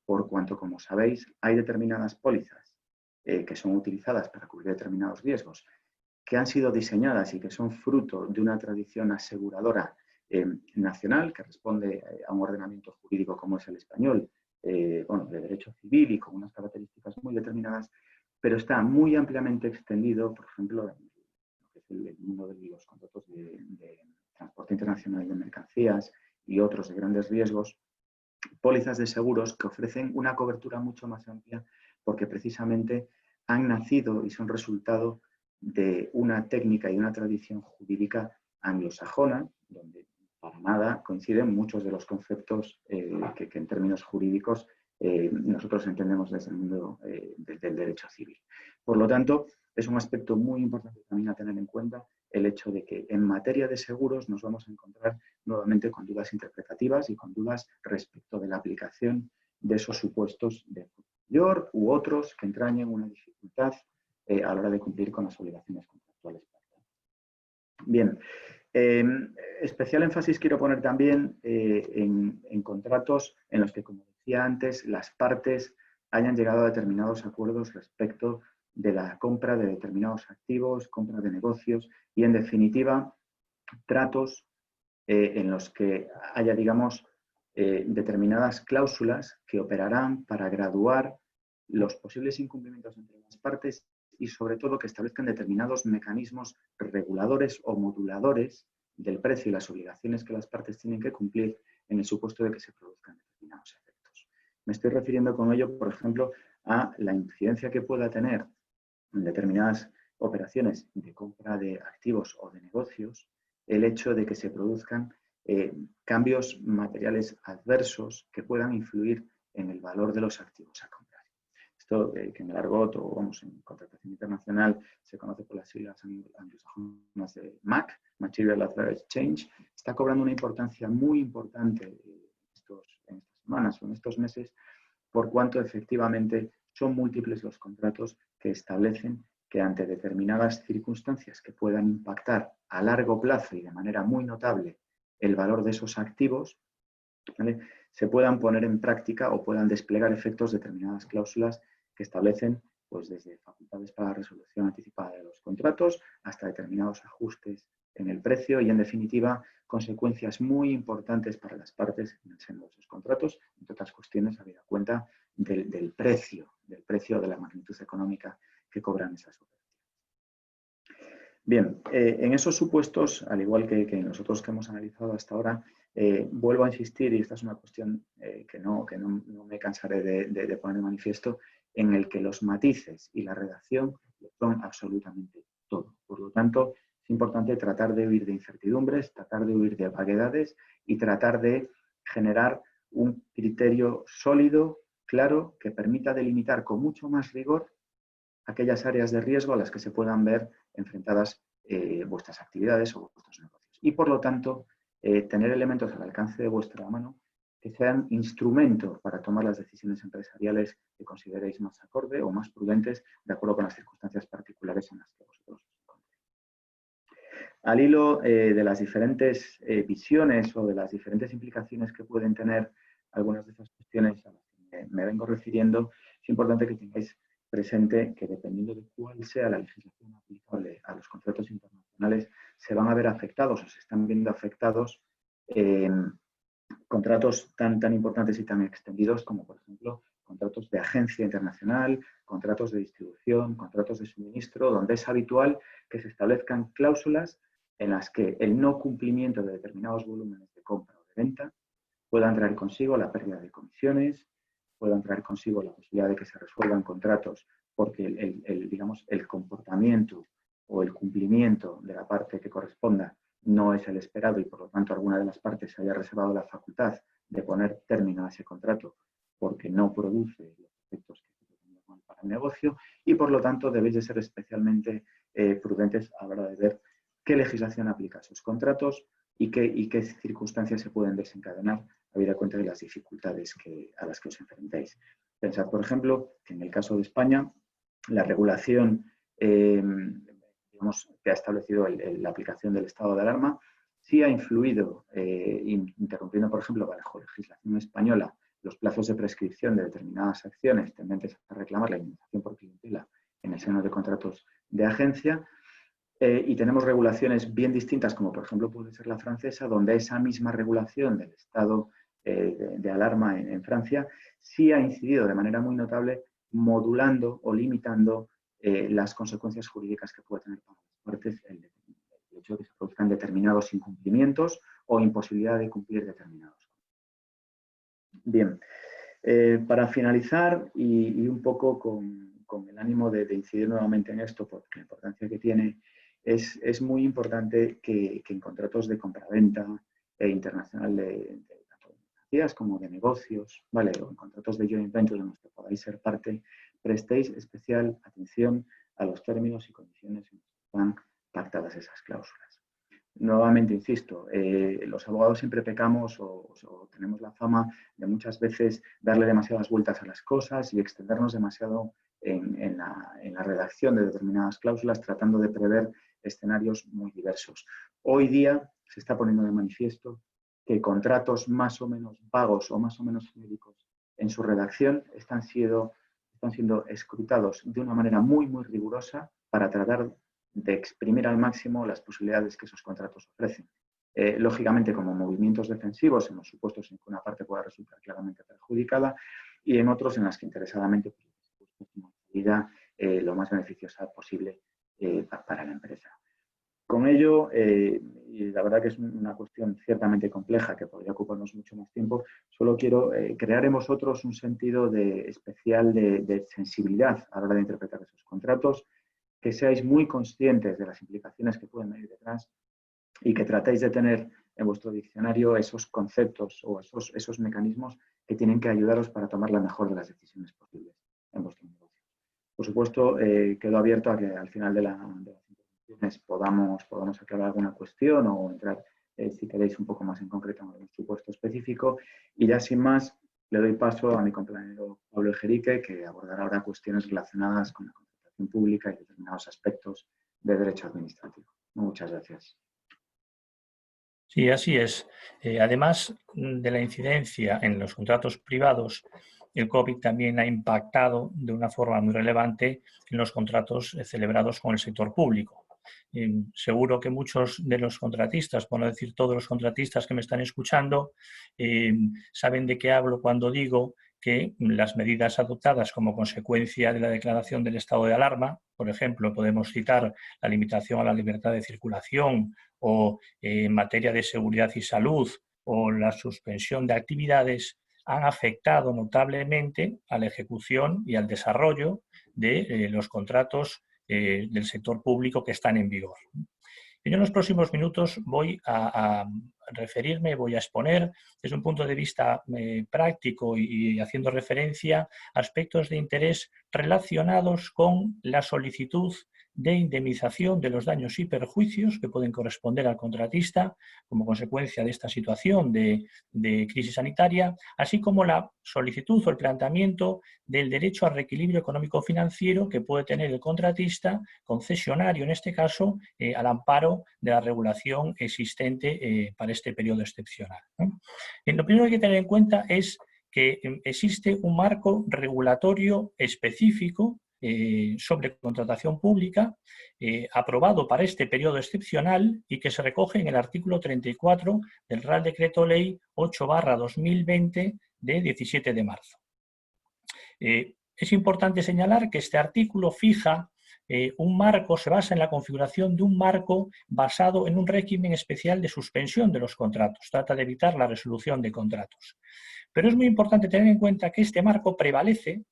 por cuanto, como sabéis, hay determinadas pólizas que son utilizadas para cubrir determinados riesgos, que han sido diseñadas y que son fruto de una tradición aseguradora nacional que responde a un ordenamiento jurídico como es el español, de derecho civil y con unas características muy determinadas, pero está muy ampliamente extendido, por ejemplo, en lo que es el mundo de los contratos de transporte internacional de mercancías y otros de grandes riesgos, pólizas de seguros que ofrecen una cobertura mucho más amplia porque precisamente han nacido y son resultado de una técnica y una tradición jurídica anglosajona, donde para nada coinciden muchos de los conceptos que en términos jurídicos nosotros entendemos desde el mundo del derecho civil. Por lo tanto, es un aspecto muy importante también a tener en cuenta el hecho de que en materia de seguros nos vamos a encontrar nuevamente con dudas interpretativas y con dudas respecto de la aplicación de esos supuestos de fuerza mayor u otros que entrañen una dificultad a la hora de cumplir con las obligaciones contractuales. Bien, especial énfasis quiero poner también en contratos en los que, como decía antes, las partes hayan llegado a determinados acuerdos respecto de la compra de determinados activos, compra de negocios y, en definitiva, tratos en los que haya, digamos, determinadas cláusulas que operarán para graduar los posibles incumplimientos entre las partes y, sobre todo, que establezcan determinados mecanismos reguladores o moduladores del precio y las obligaciones que las partes tienen que cumplir en el supuesto de que se produzcan determinados efectos. Me estoy refiriendo con ello, por ejemplo, a la incidencia que pueda tener en determinadas operaciones de compra de activos o de negocios el hecho de que se produzcan cambios materiales adversos que puedan influir en el valor de los activos a comprar. Esto que en el argot o vamos, en contratación internacional se conoce por las siglas anglosajonas de MAC, Material Adverse Change, está cobrando una importancia muy importante en estas semanas o en estos meses, por cuanto efectivamente son múltiples los contratos que establecen que ante determinadas circunstancias que puedan impactar a largo plazo y de manera muy notable el valor de esos activos, ¿vale?, se puedan poner en práctica o puedan desplegar efectos determinadas cláusulas que establecen, pues, desde facultades para la resolución anticipada de los contratos hasta determinados ajustes en el precio y, en definitiva, consecuencias muy importantes para las partes en el seno de esos contratos, entre otras cuestiones, habida cuenta del precio de la magnitud económica que cobran esas operaciones. Bien, en esos supuestos, al igual que en los otros que hemos analizado hasta ahora, vuelvo a insistir, y esta es una cuestión que no me cansaré de poner de manifiesto, en el que los matices y la redacción son absolutamente todo. Por lo tanto, es importante tratar de huir de incertidumbres, tratar de huir de vaguedades y tratar de generar un criterio sólido, claro, que permita delimitar con mucho más rigor aquellas áreas de riesgo a las que se puedan ver enfrentadas vuestras actividades o vuestros negocios. Y, por lo tanto, tener elementos al alcance de vuestra mano que sean instrumento para tomar las decisiones empresariales que consideréis más acorde o más prudentes de acuerdo con las circunstancias particulares en las que vosotros os encontréis. Al hilo de las diferentes visiones o de las diferentes implicaciones que pueden tener algunas de esas cuestiones a las que me vengo refiriendo, es importante que tengáis presente que, dependiendo de cuál sea la legislación aplicable a los contratos internacionales, se van a ver afectados o se están viendo afectados contratos tan importantes y tan extendidos como, por ejemplo, contratos de agencia internacional, contratos de distribución, contratos de suministro, donde es habitual que se establezcan cláusulas en las que el no cumplimiento de determinados volúmenes de compra o de venta puedan traer consigo la pérdida de comisiones, puedan traer consigo la posibilidad de que se resuelvan contratos porque el comportamiento o el cumplimiento de la parte que corresponda no es el esperado y, por lo tanto, alguna de las partes se haya reservado la facultad de poner término a ese contrato porque no produce los efectos que se pretenden para el negocio y, por lo tanto, debéis de ser especialmente prudentes a la hora de ver qué legislación aplica a esos contratos y qué circunstancias se pueden desencadenar habida cuenta de las dificultades a las que os enfrentáis. Pensad, por ejemplo, que en el caso de España, la regulación que ha establecido la aplicación del estado de alarma sí ha influido, interrumpiendo, por ejemplo, bajo legislación española, los plazos de prescripción de determinadas acciones tendentes a reclamar la indemnización por clientela en el seno de contratos de agencia. Y tenemos regulaciones bien distintas, como por ejemplo puede ser la francesa, donde esa misma regulación del estado de alarma en Francia sí ha incidido de manera muy notable modulando o limitando las consecuencias jurídicas que puede tener para las partes el hecho de que se produzcan determinados incumplimientos o imposibilidad de cumplir determinados. Bien, para finalizar y un poco con el ánimo de incidir nuevamente en esto, porque la importancia que tiene, es muy importante que en contratos de compraventa internacional de tanto de mercancías como de negocios, ¿vale?, o en contratos de joint venture en los que podáis ser parte, prestéis especial atención a los términos y condiciones en los que están pactadas esas cláusulas. nuevamente insisto, los abogados siempre pecamos o tenemos la fama de muchas veces darle demasiadas vueltas a las cosas y extendernos demasiado en la redacción de determinadas cláusulas, tratando de prever escenarios muy diversos. Hoy día se está poniendo de manifiesto que contratos más o menos vagos o más o menos genéricos en su redacción están siendo escrutados de una manera muy, muy rigurosa para tratar de exprimir al máximo las posibilidades que esos contratos ofrecen. Lógicamente, como movimientos defensivos, en los supuestos en que una parte pueda resultar claramente perjudicada y en otros en las que interesadamente una salida lo más beneficiosa posible para la empresa. Con ello, y la verdad que es una cuestión ciertamente compleja que podría ocuparnos mucho más tiempo, solo quiero crear en vosotros un sentido especial de sensibilidad a la hora de interpretar esos contratos, que seáis muy conscientes de las implicaciones que pueden venir detrás y que tratéis de tener en vuestro diccionario esos conceptos o esos mecanismos que tienen que ayudaros para tomar la mejor de las decisiones posibles en vuestro negocio. Por supuesto, quedo abierto a que al final de las intervenciones podamos aclarar alguna cuestión o entrar, si queréis, un poco más en concreto en algún supuesto específico. Y ya sin más, le doy paso a mi compañero Pablo Ejerique, que abordará ahora cuestiones relacionadas con la contratación pública y determinados aspectos de derecho administrativo. Muchas gracias. Sí, así es. Además de la incidencia en los contratos privados, el COVID también ha impactado de una forma muy relevante en los contratos celebrados con el sector público. Seguro que muchos de los contratistas, por no decir todos los contratistas que me están escuchando, saben de qué hablo cuando digo que las medidas adoptadas como consecuencia de la declaración del estado de alarma, por ejemplo, podemos citar la limitación a la libertad de circulación o en materia de seguridad y salud o la suspensión de actividades, han afectado notablemente a la ejecución y al desarrollo de los contratos del sector público que están en vigor. Yo en los próximos minutos voy a referirme, voy a exponer desde un punto de vista práctico y haciendo referencia a aspectos de interés relacionados con la solicitud de indemnización de los daños y perjuicios que pueden corresponder al contratista como consecuencia de esta situación de crisis sanitaria, así como la solicitud o el planteamiento del derecho al reequilibrio económico-financiero que puede tener el contratista, concesionario en este caso, al amparo de la regulación existente para este periodo excepcional, ¿no? Lo primero que hay que tener en cuenta es que existe un marco regulatorio específico sobre contratación pública aprobado para este periodo excepcional y que se recoge en el artículo 34 del Real Decreto Ley 8/2020 de 17 de marzo. Es importante señalar que este artículo fija un marco, se basa en la configuración de un marco basado en un régimen especial de suspensión de los contratos. Trata de evitar la resolución de contratos. Pero es muy importante tener en cuenta que este marco prevalece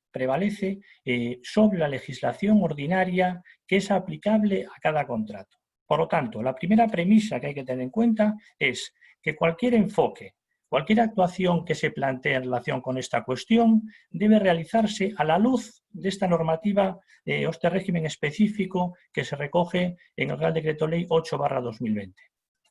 sobre la legislación ordinaria que es aplicable a cada contrato. Por lo tanto, la primera premisa que hay que tener en cuenta es que cualquier enfoque, cualquier actuación que se plantee en relación con esta cuestión debe realizarse a la luz de esta normativa o este régimen específico que se recoge en el Real Decreto Ley 8/2020.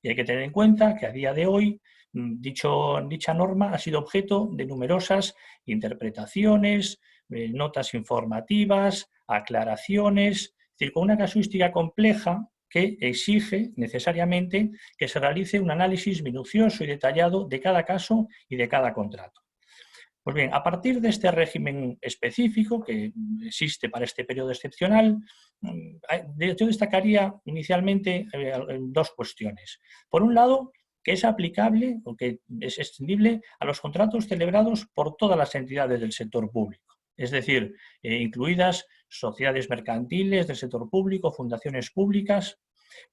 Y hay que tener en cuenta que a día de hoy dicha norma ha sido objeto de numerosas interpretaciones, notas informativas, aclaraciones, es decir, con una casuística compleja que exige necesariamente que se realice un análisis minucioso y detallado de cada caso y de cada contrato. Pues bien, a partir de este régimen específico que existe para este periodo excepcional, yo destacaría inicialmente dos cuestiones. Por un lado, que es aplicable o que es extendible a los contratos celebrados por todas las entidades del sector público, es decir, incluidas sociedades mercantiles del sector público, fundaciones públicas,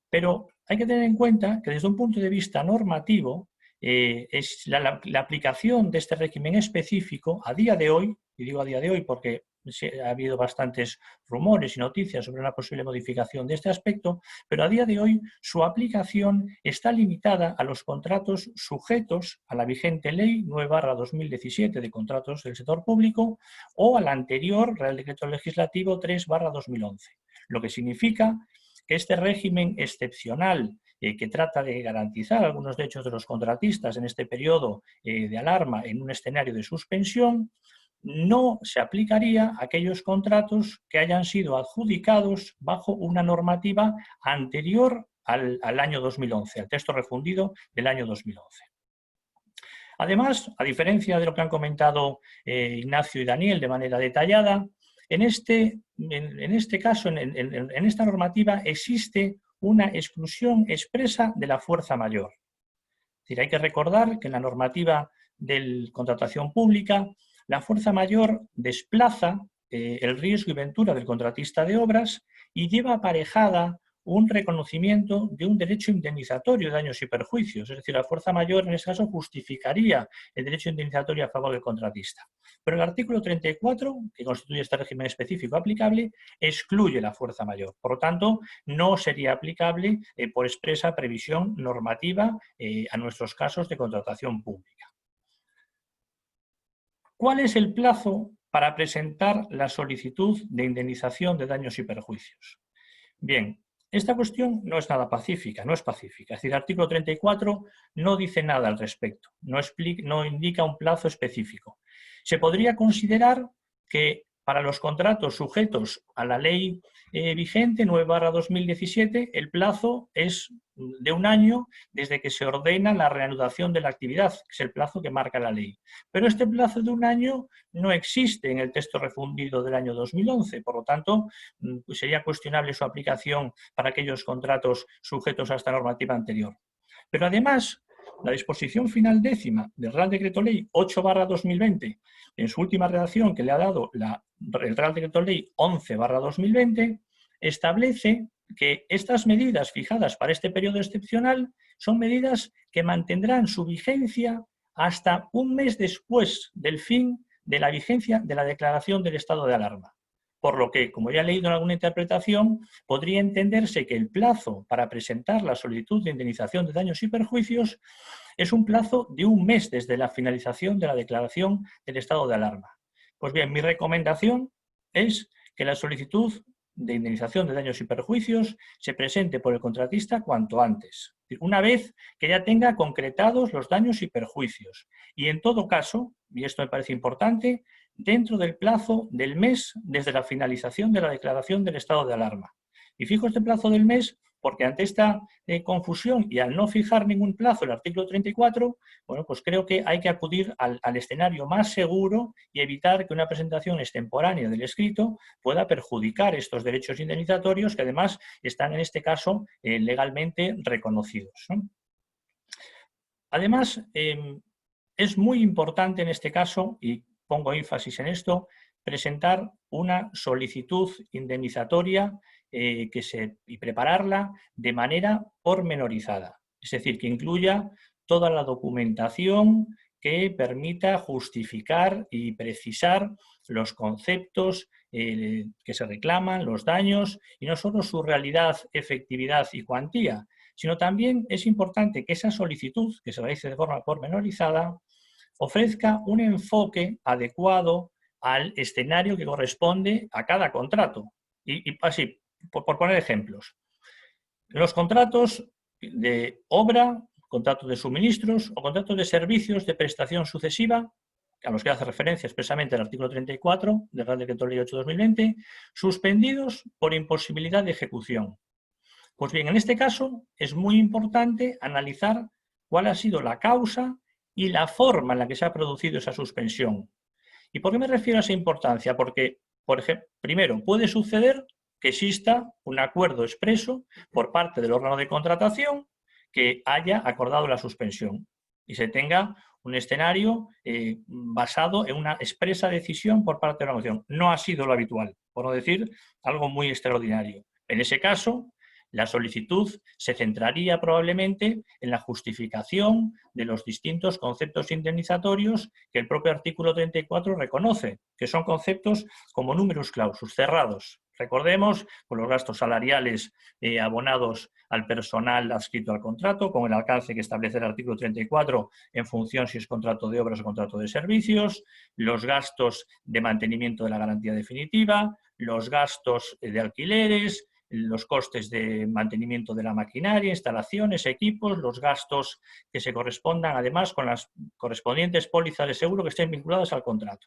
pero hay que tener en cuenta que desde un punto de vista normativo, es la aplicación de este régimen específico a día de hoy, y digo a día de hoy porque ha habido bastantes rumores y noticias sobre una posible modificación de este aspecto, pero a día de hoy su aplicación está limitada a los contratos sujetos a la vigente Ley 9/2017 de contratos del sector público o al anterior Real Decreto Legislativo 3/2011, lo que significa que este régimen excepcional que trata de garantizar algunos derechos de los contratistas en este periodo de alarma en un escenario de suspensión, no se aplicaría a aquellos contratos que hayan sido adjudicados bajo una normativa anterior al año 2011, al texto refundido del año 2011. Además, a diferencia de lo que han comentado Ignacio y Daniel de manera detallada, en este caso, en esta normativa, existe una exclusión expresa de la fuerza mayor. Es decir, hay que recordar que en la normativa de contratación pública, la fuerza mayor desplaza el riesgo y ventura del contratista de obras y lleva aparejada un reconocimiento de un derecho indemnizatorio de daños y perjuicios. Es decir, la fuerza mayor en este caso justificaría el derecho indemnizatorio a favor del contratista. Pero el artículo 34, que constituye este régimen específico aplicable, excluye la fuerza mayor. Por lo tanto, no sería aplicable por expresa previsión normativa a nuestros casos de contratación pública. ¿Cuál es el plazo para presentar la solicitud de indemnización de daños y perjuicios? Bien, esta cuestión no es nada pacífica, no es pacífica. Es decir, el artículo 34 no dice nada al respecto, no indica un plazo específico. Se podría considerar que para los contratos sujetos a la ley vigente 9/2017, el plazo es de 1 año desde que se ordena la reanudación de la actividad, que es el plazo que marca la ley. Pero este plazo de 1 año no existe en el texto refundido del año 2011, por lo tanto, pues sería cuestionable su aplicación para aquellos contratos sujetos a esta normativa anterior. Pero además, la disposición final décima del Real Decreto Ley 8/2020, en su última redacción que le ha dado el Real Decreto Ley 11/2020, establece que estas medidas fijadas para este periodo excepcional son medidas que mantendrán su vigencia hasta 1 mes después del fin de la vigencia de la declaración del estado de alarma. Por lo que, como ya he leído en alguna interpretación, podría entenderse que el plazo para presentar la solicitud de indemnización de daños y perjuicios es un plazo de 1 mes desde la finalización de la declaración del estado de alarma. Pues bien, mi recomendación es que la solicitud de indemnización de daños y perjuicios se presente por el contratista cuanto antes, una vez que ya tenga concretados los daños y perjuicios. Y en todo caso, y esto me parece importante, dentro del plazo del mes desde la finalización de la declaración del estado de alarma. Y fijo este plazo del mes porque ante esta confusión y al no fijar ningún plazo el artículo 34, bueno, pues creo que hay que acudir al escenario más seguro y evitar que una presentación extemporánea del escrito pueda perjudicar estos derechos indemnizatorios que además están en este caso legalmente reconocidos, ¿no? Además, es muy importante en este caso, y pongo énfasis en esto, presentar una solicitud indemnizatoria y prepararla de manera pormenorizada. Es decir, que incluya toda la documentación que permita justificar y precisar los conceptos que se reclaman, los daños, y no solo su realidad, efectividad y cuantía, sino también es importante que esa solicitud, que se realice de forma pormenorizada, ofrezca un enfoque adecuado al escenario que corresponde a cada contrato. Y así, por poner ejemplos, los contratos de obra, contratos de suministros o contratos de servicios de prestación sucesiva, a los que hace referencia expresamente el artículo 34 del Real Decreto Ley 8/2020, suspendidos por imposibilidad de ejecución. Pues bien, en este caso es muy importante analizar cuál ha sido la causa y la forma en la que se ha producido esa suspensión. ¿Y por qué me refiero a esa importancia? Porque, por ejemplo, primero, puede suceder que exista un acuerdo expreso por parte del órgano de contratación que haya acordado la suspensión y se tenga un escenario basado en una expresa decisión por parte de la organización. No ha sido lo habitual, por no decir algo muy extraordinario. En ese caso, la solicitud se centraría probablemente en la justificación de los distintos conceptos indemnizatorios que el propio artículo 34 reconoce, que son conceptos como numerus clausus, cerrados. Recordemos con los gastos salariales abonados al personal adscrito al contrato, con el alcance que establece el artículo 34 en función si es contrato de obras o contrato de servicios, los gastos de mantenimiento de la garantía definitiva, los gastos de alquileres, los costes de mantenimiento de la maquinaria, instalaciones, equipos, los gastos que se correspondan además con las correspondientes pólizas de seguro que estén vinculadas al contrato.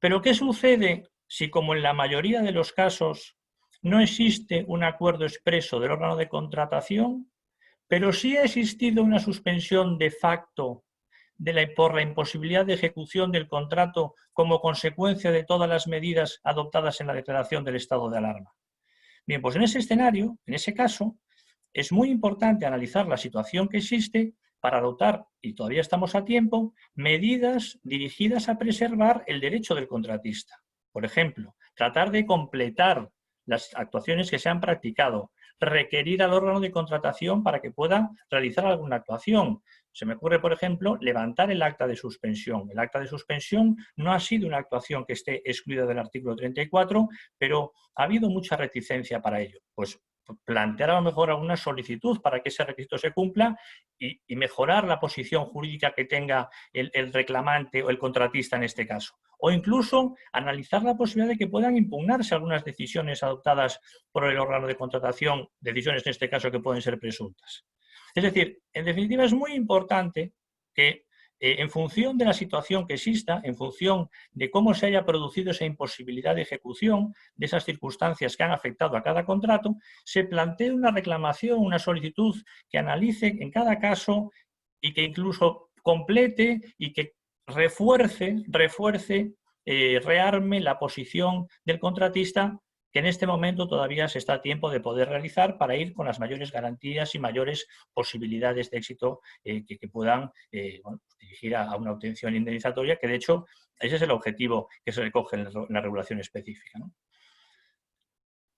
Pero ¿qué sucede si, como en la mayoría de los casos, no existe un acuerdo expreso del órgano de contratación, pero sí ha existido una suspensión de facto por la imposibilidad de ejecución del contrato como consecuencia de todas las medidas adoptadas en la declaración del estado de alarma? Bien, pues en ese escenario, en ese caso, es muy importante analizar la situación que existe para adoptar, y todavía estamos a tiempo, medidas dirigidas a preservar el derecho del contratista. Por ejemplo, tratar de completar las actuaciones que se han practicado, requerir al órgano de contratación para que pueda realizar alguna actuación. Se me ocurre, por ejemplo, levantar el acta de suspensión. El acta de suspensión no ha sido una actuación que esté excluida del artículo 34, pero ha habido mucha reticencia para ello. Pues plantear a lo mejor alguna solicitud para que ese requisito se cumpla y mejorar la posición jurídica que tenga el reclamante o el contratista en este caso. O incluso analizar la posibilidad de que puedan impugnarse algunas decisiones adoptadas por el órgano de contratación, decisiones en este caso que pueden ser presuntas. Es decir, en definitiva es muy importante que en función de la situación que exista, en función de cómo se haya producido esa imposibilidad de ejecución, de esas circunstancias que han afectado a cada contrato, se plantee una reclamación, una solicitud que analice en cada caso y que incluso complete y que refuerce, rearme la posición del contratista, que en este momento todavía se está a tiempo de poder realizar para ir con las mayores garantías y mayores posibilidades de éxito que puedan dirigir a una obtención indemnizatoria, que de hecho ese es el objetivo que se recoge en la regulación específica, ¿no?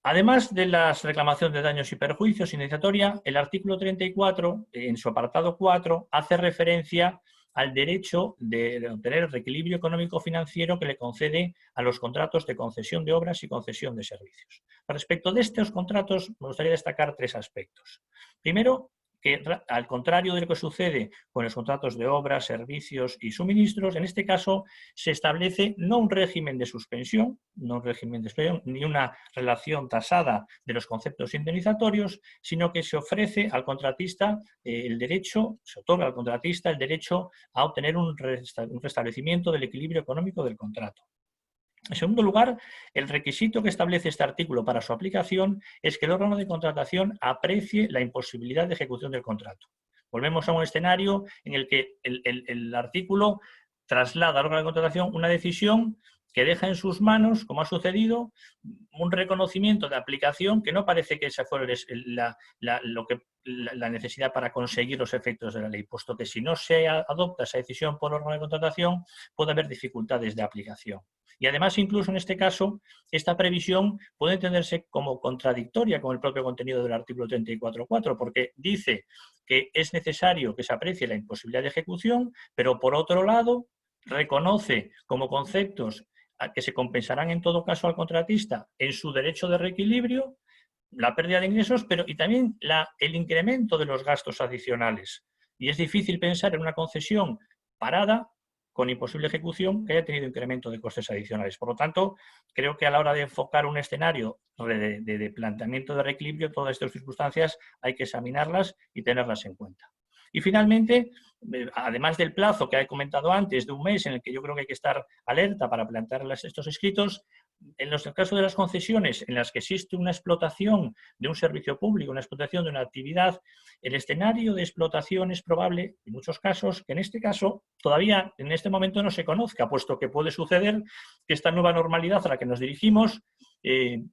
Además de la reclamación de daños y perjuicios indemnizatoria, el artículo 34, en su apartado 4, hace referencia al derecho de obtener el reequilibrio económico-financiero que le concede a los contratos de concesión de obras y concesión de servicios. Respecto de estos contratos, me gustaría destacar tres aspectos. Primero, que al contrario de lo que sucede con los contratos de obras, servicios y suministros, en este caso se establece no un régimen de suspensión, ni una relación tasada de los conceptos indemnizatorios, sino que se ofrece al contratista se otorga al contratista el derecho a obtener un restablecimiento del equilibrio económico del contrato. En segundo lugar, el requisito que establece este artículo para su aplicación es que el órgano de contratación aprecie la imposibilidad de ejecución del contrato. Volvemos a un escenario en el que el artículo traslada al órgano de contratación una decisión que deja en sus manos, como ha sucedido, un reconocimiento de aplicación que no parece que esa fuera la necesidad para conseguir los efectos de la ley, puesto que si no se adopta esa decisión por órgano de contratación puede haber dificultades de aplicación. Y además, incluso en este caso, esta previsión puede entenderse como contradictoria con el propio contenido del artículo 34.4, porque dice que es necesario que se aprecie la imposibilidad de ejecución, pero por otro lado reconoce como conceptos que se compensarán en todo caso al contratista en su derecho de reequilibrio, la pérdida de ingresos, y también el incremento de los gastos adicionales. Y es difícil pensar en una concesión parada con imposible ejecución que haya tenido incremento de costes adicionales. Por lo tanto, creo que a la hora de enfocar un escenario de planteamiento de reequilibrio, todas estas circunstancias hay que examinarlas y tenerlas en cuenta. Y finalmente, además del plazo que he comentado antes, de un mes, en el que yo creo que hay que estar alerta para plantear estos escritos, en el caso de las concesiones en las que existe una explotación de un servicio público, una explotación de una actividad, el escenario de explotación es probable, en muchos casos, que en este caso todavía en este momento no se conozca, puesto que puede suceder que esta nueva normalidad a la que nos dirigimos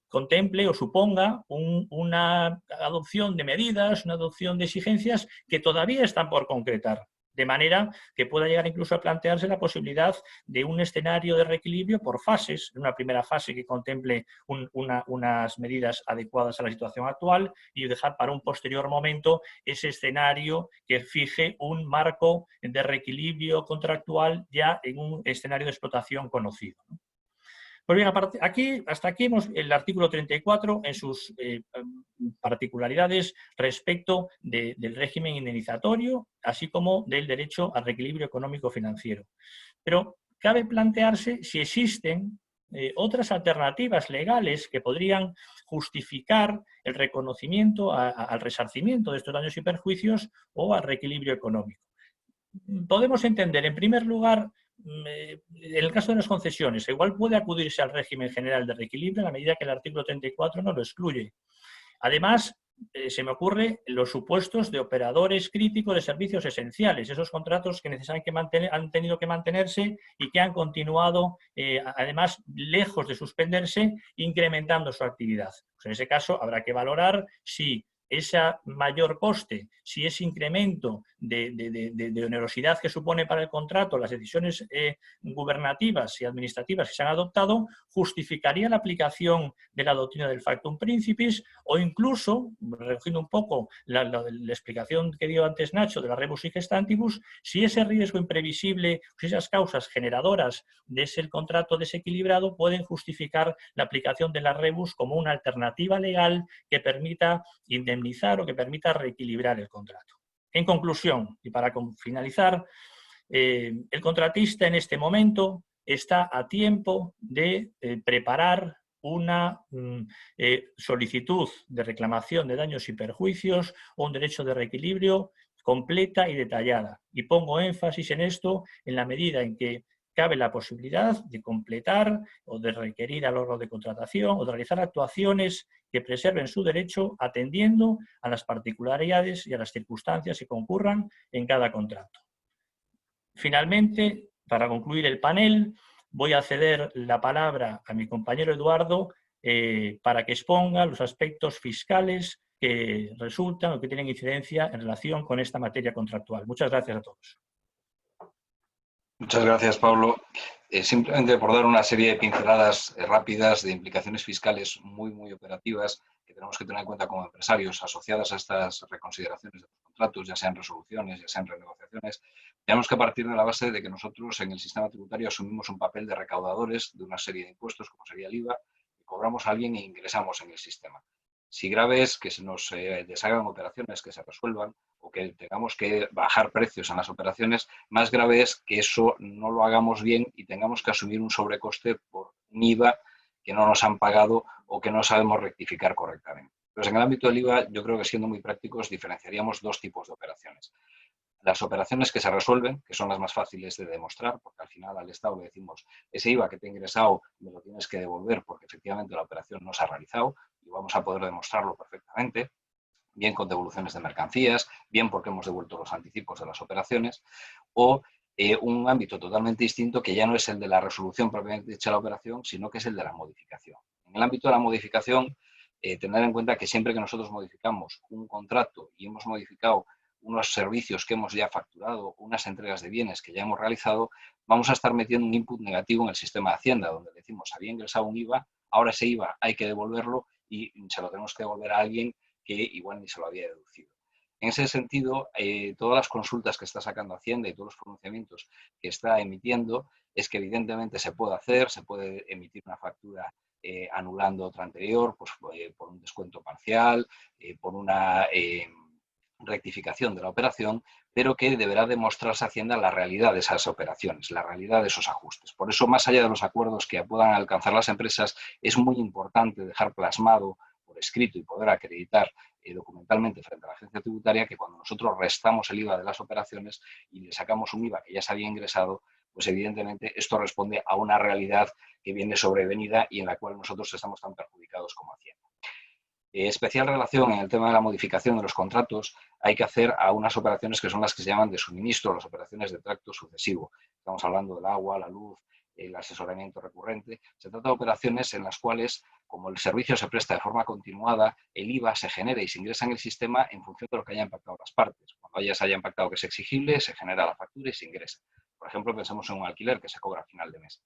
contemple o suponga una adopción de medidas, una adopción de exigencias que todavía están por concretar. De manera que pueda llegar incluso a plantearse la posibilidad de un escenario de reequilibrio por fases, una primera fase que contemple unas medidas adecuadas a la situación actual y dejar para un posterior momento ese escenario que fije un marco de reequilibrio contractual ya en un escenario de explotación conocido, ¿no? Pues bien, hasta aquí el artículo 34 en sus particularidades respecto del régimen indemnizatorio, así como del derecho al reequilibrio económico-financiero. Pero cabe plantearse si existen otras alternativas legales que podrían justificar el reconocimiento al resarcimiento de estos daños y perjuicios o al reequilibrio económico. Podemos entender, en primer lugar, en el caso de las concesiones, igual puede acudirse al régimen general de reequilibrio en la medida que el artículo 34 no lo excluye. Además, se me ocurre los supuestos de operadores críticos de servicios esenciales, esos contratos que han tenido que mantenerse y que han continuado, además, lejos de suspenderse, incrementando su actividad. Pues en ese caso, habrá que valorar si ese mayor coste, si ese incremento de onerosidad que supone para el contrato las decisiones gubernativas y administrativas que se han adoptado, justificaría la aplicación de la doctrina del factum principis o incluso, recogiendo un poco la explicación que dio antes Nacho de la rebus sic stantibus, si ese riesgo imprevisible, si esas causas generadoras de ese contrato desequilibrado pueden justificar la aplicación de la rebus como una alternativa legal que permita indemnizar o que permita reequilibrar el contrato. En conclusión, y para finalizar, el contratista en este momento está a tiempo de preparar una solicitud de reclamación de daños y perjuicios o un derecho de reequilibrio completa y detallada. Y pongo énfasis en esto en la medida en que cabe la posibilidad de completar o de requerir al órgano de contratación o de realizar actuaciones que preserven su derecho atendiendo a las particularidades y a las circunstancias que concurran en cada contrato. Finalmente, para concluir el panel, voy a ceder la palabra a mi compañero Eduardo para que exponga los aspectos fiscales que resultan o que tienen incidencia en relación con esta materia contractual. Muchas gracias a todos. Muchas gracias, Pablo. Simplemente por dar una serie de pinceladas rápidas de implicaciones fiscales muy operativas que tenemos que tener en cuenta como empresarios asociadas a estas reconsideraciones de los contratos, ya sean resoluciones, ya sean renegociaciones. Tenemos que partir de la base de que nosotros en el sistema tributario asumimos un papel de recaudadores de una serie de impuestos, como sería el IVA, y cobramos a alguien e ingresamos en el sistema. Si grave es que se nos deshagan operaciones, que se resuelvan, o que tengamos que bajar precios en las operaciones, más grave es que eso no lo hagamos bien y tengamos que asumir un sobrecoste por un IVA que no nos han pagado o que no sabemos rectificar correctamente. Entonces, en el ámbito del IVA, yo creo que siendo muy prácticos, diferenciaríamos dos tipos de operaciones. Las operaciones que se resuelven, que son las más fáciles de demostrar, porque al final al Estado le decimos, ese IVA que te he ingresado me lo tienes que devolver porque efectivamente la operación no se ha realizado y vamos a poder demostrarlo perfectamente, bien con devoluciones de mercancías, bien porque hemos devuelto los anticipos de las operaciones, o un ámbito totalmente distinto que ya no es el de la resolución propiamente dicha de la operación, sino que es el de la modificación. En el ámbito de la modificación, tener en cuenta que siempre que nosotros modificamos un contrato y hemos modificado unos servicios que hemos ya facturado, unas entregas de bienes que ya hemos realizado, vamos a estar metiendo un input negativo en el sistema de Hacienda, donde decimos, había ingresado un IVA, ahora ese IVA hay que devolverlo y se lo tenemos que devolver a alguien que igual ni se lo había deducido. En ese sentido, todas las consultas que está sacando Hacienda y todos los pronunciamientos que está emitiendo es que evidentemente se puede hacer, se puede emitir una factura anulando otra anterior, pues, por un descuento parcial, por una rectificación de la operación, pero que deberá demostrarse Hacienda la realidad de esas operaciones, la realidad de esos ajustes. Por eso, más allá de los acuerdos que puedan alcanzar las empresas, es muy importante dejar plasmado por escrito y poder acreditar documentalmente frente a la agencia tributaria que cuando nosotros restamos el IVA de las operaciones y le sacamos un IVA que ya se había ingresado, pues evidentemente esto responde a una realidad que viene sobrevenida y en la cual nosotros estamos tan perjudicados como Hacienda. Especial relación en el tema de la modificación de los contratos hay que hacer a unas operaciones que son las que se llaman de suministro, las operaciones de tracto sucesivo. Estamos hablando del agua, la luz, el asesoramiento recurrente. Se trata de operaciones en las cuales, como el servicio se presta de forma continuada, el IVA se genera y se ingresa en el sistema en función de lo que hayan pactado las partes. Cuando ya se haya pactado que es exigible, se genera la factura y se ingresa. Por ejemplo, pensemos en un alquiler que se cobra a final de mes.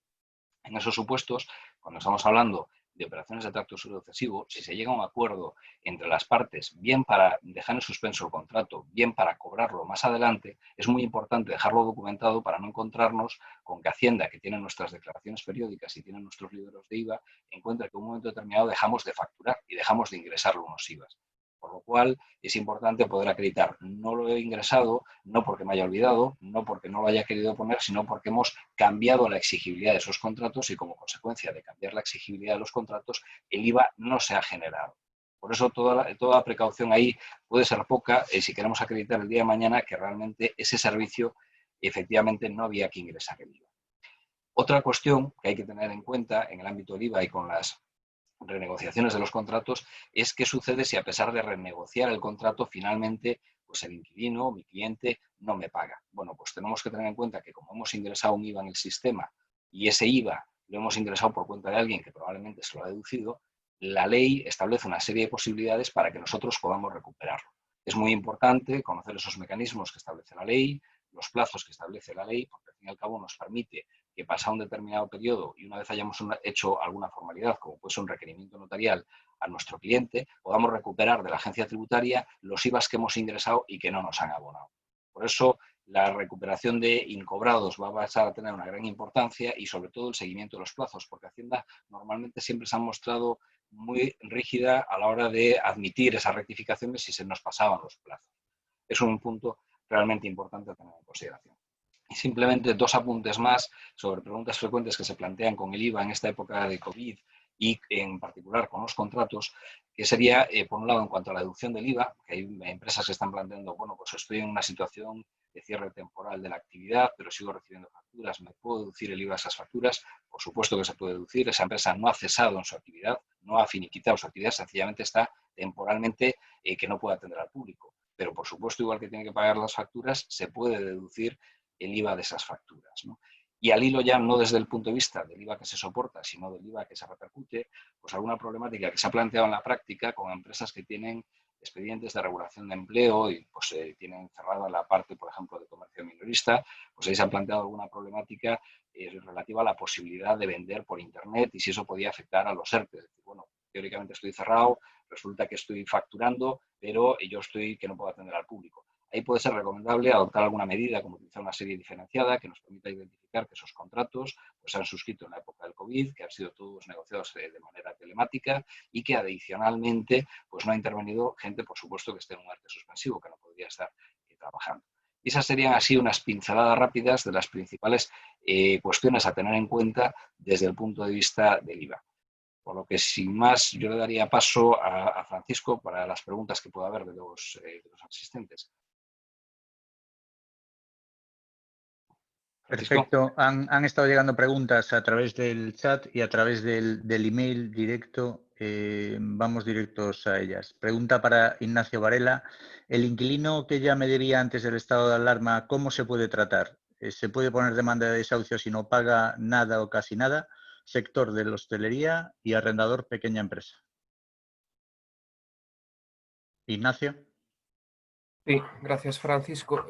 En esos supuestos, cuando estamos hablando de operaciones de tracto sucesivo, si se llega a un acuerdo entre las partes, bien para dejar en suspenso el contrato, bien para cobrarlo más adelante, es muy importante dejarlo documentado para no encontrarnos con que Hacienda, que tiene nuestras declaraciones periódicas y tiene nuestros libros de IVA, encuentre que en un momento determinado dejamos de facturar y dejamos de ingresar unos IVAs. Por lo cual es importante poder acreditar. No lo he ingresado, no porque me haya olvidado, no porque no lo haya querido poner, sino porque hemos cambiado la exigibilidad de esos contratos y como consecuencia de cambiar la exigibilidad de los contratos, el IVA no se ha generado. Por eso toda precaución ahí puede ser poca si queremos acreditar el día de mañana que realmente ese servicio efectivamente no había que ingresar el IVA. Otra cuestión que hay que tener en cuenta en el ámbito del IVA y con las renegociaciones de los contratos es qué sucede si a pesar de renegociar el contrato finalmente pues el inquilino, mi cliente, no me paga. Bueno, pues tenemos que tener en cuenta que como hemos ingresado un IVA en el sistema y ese IVA lo hemos ingresado por cuenta de alguien que probablemente se lo ha deducido, la ley establece una serie de posibilidades para que nosotros podamos recuperarlo. Es muy importante conocer esos mecanismos que establece la ley, los plazos que establece la ley, porque al fin y al cabo nos permite que pasa un determinado periodo y una vez hayamos hecho alguna formalidad, como puede ser un requerimiento notarial a nuestro cliente, podamos recuperar de la agencia tributaria los IVAs que hemos ingresado y que no nos han abonado. Por eso, la recuperación de incobrados va a pasar a tener una gran importancia y sobre todo el seguimiento de los plazos, porque Hacienda normalmente siempre se ha mostrado muy rígida a la hora de admitir esas rectificaciones si se nos pasaban los plazos. Es un punto realmente importante a tener en consideración. Y simplemente 2 apuntes más sobre preguntas frecuentes que se plantean con el IVA en esta época de COVID y en particular con los contratos, que sería, por un lado, en cuanto a la deducción del IVA, que hay empresas que están planteando, bueno, pues estoy en una situación de cierre temporal de la actividad, pero sigo recibiendo facturas, ¿me puedo deducir el IVA a esas facturas? Por supuesto que se puede deducir, esa empresa no ha cesado en su actividad, no ha finiquitado su actividad, sencillamente está temporalmente que no puede atender al público. Pero, por supuesto, igual que tiene que pagar las facturas, se puede deducir el IVA de esas facturas, ¿no? Y al hilo ya, no desde el punto de vista del IVA que se soporta, sino del IVA que se repercute, pues alguna problemática que se ha planteado en la práctica con empresas que tienen expedientes de regulación de empleo y pues tienen cerrada la parte, por ejemplo, de comercio minorista, pues ahí se ha planteado alguna problemática relativa a la posibilidad de vender por Internet y si eso podía afectar a los ERTE. Es decir, bueno, teóricamente estoy cerrado, resulta que estoy facturando, pero yo estoy que no puedo atender al público. Ahí puede ser recomendable adoptar alguna medida, como utilizar una serie diferenciada que nos permita identificar que esos contratos pues, se han suscrito en la época del COVID, que han sido todos negociados de manera telemática y que adicionalmente pues, no ha intervenido gente, por supuesto, que esté en un ERTE suspensivo, que no podría estar trabajando. Y esas serían así unas pinceladas rápidas de las principales cuestiones a tener en cuenta desde el punto de vista del IVA. Por lo que, sin más, yo le daría paso a Francisco para las preguntas que pueda haber de los asistentes. Perfecto. Han estado llegando preguntas a través del chat y a través del email directo. Vamos directos a ellas. Pregunta para Ignacio Varela. ¿El inquilino que ya me debía antes del estado de alarma, cómo se puede tratar? ¿Se puede poner demanda de desahucio si no paga nada o casi nada? Sector de la hostelería y arrendador pequeña empresa. Ignacio. Sí, gracias, Francisco.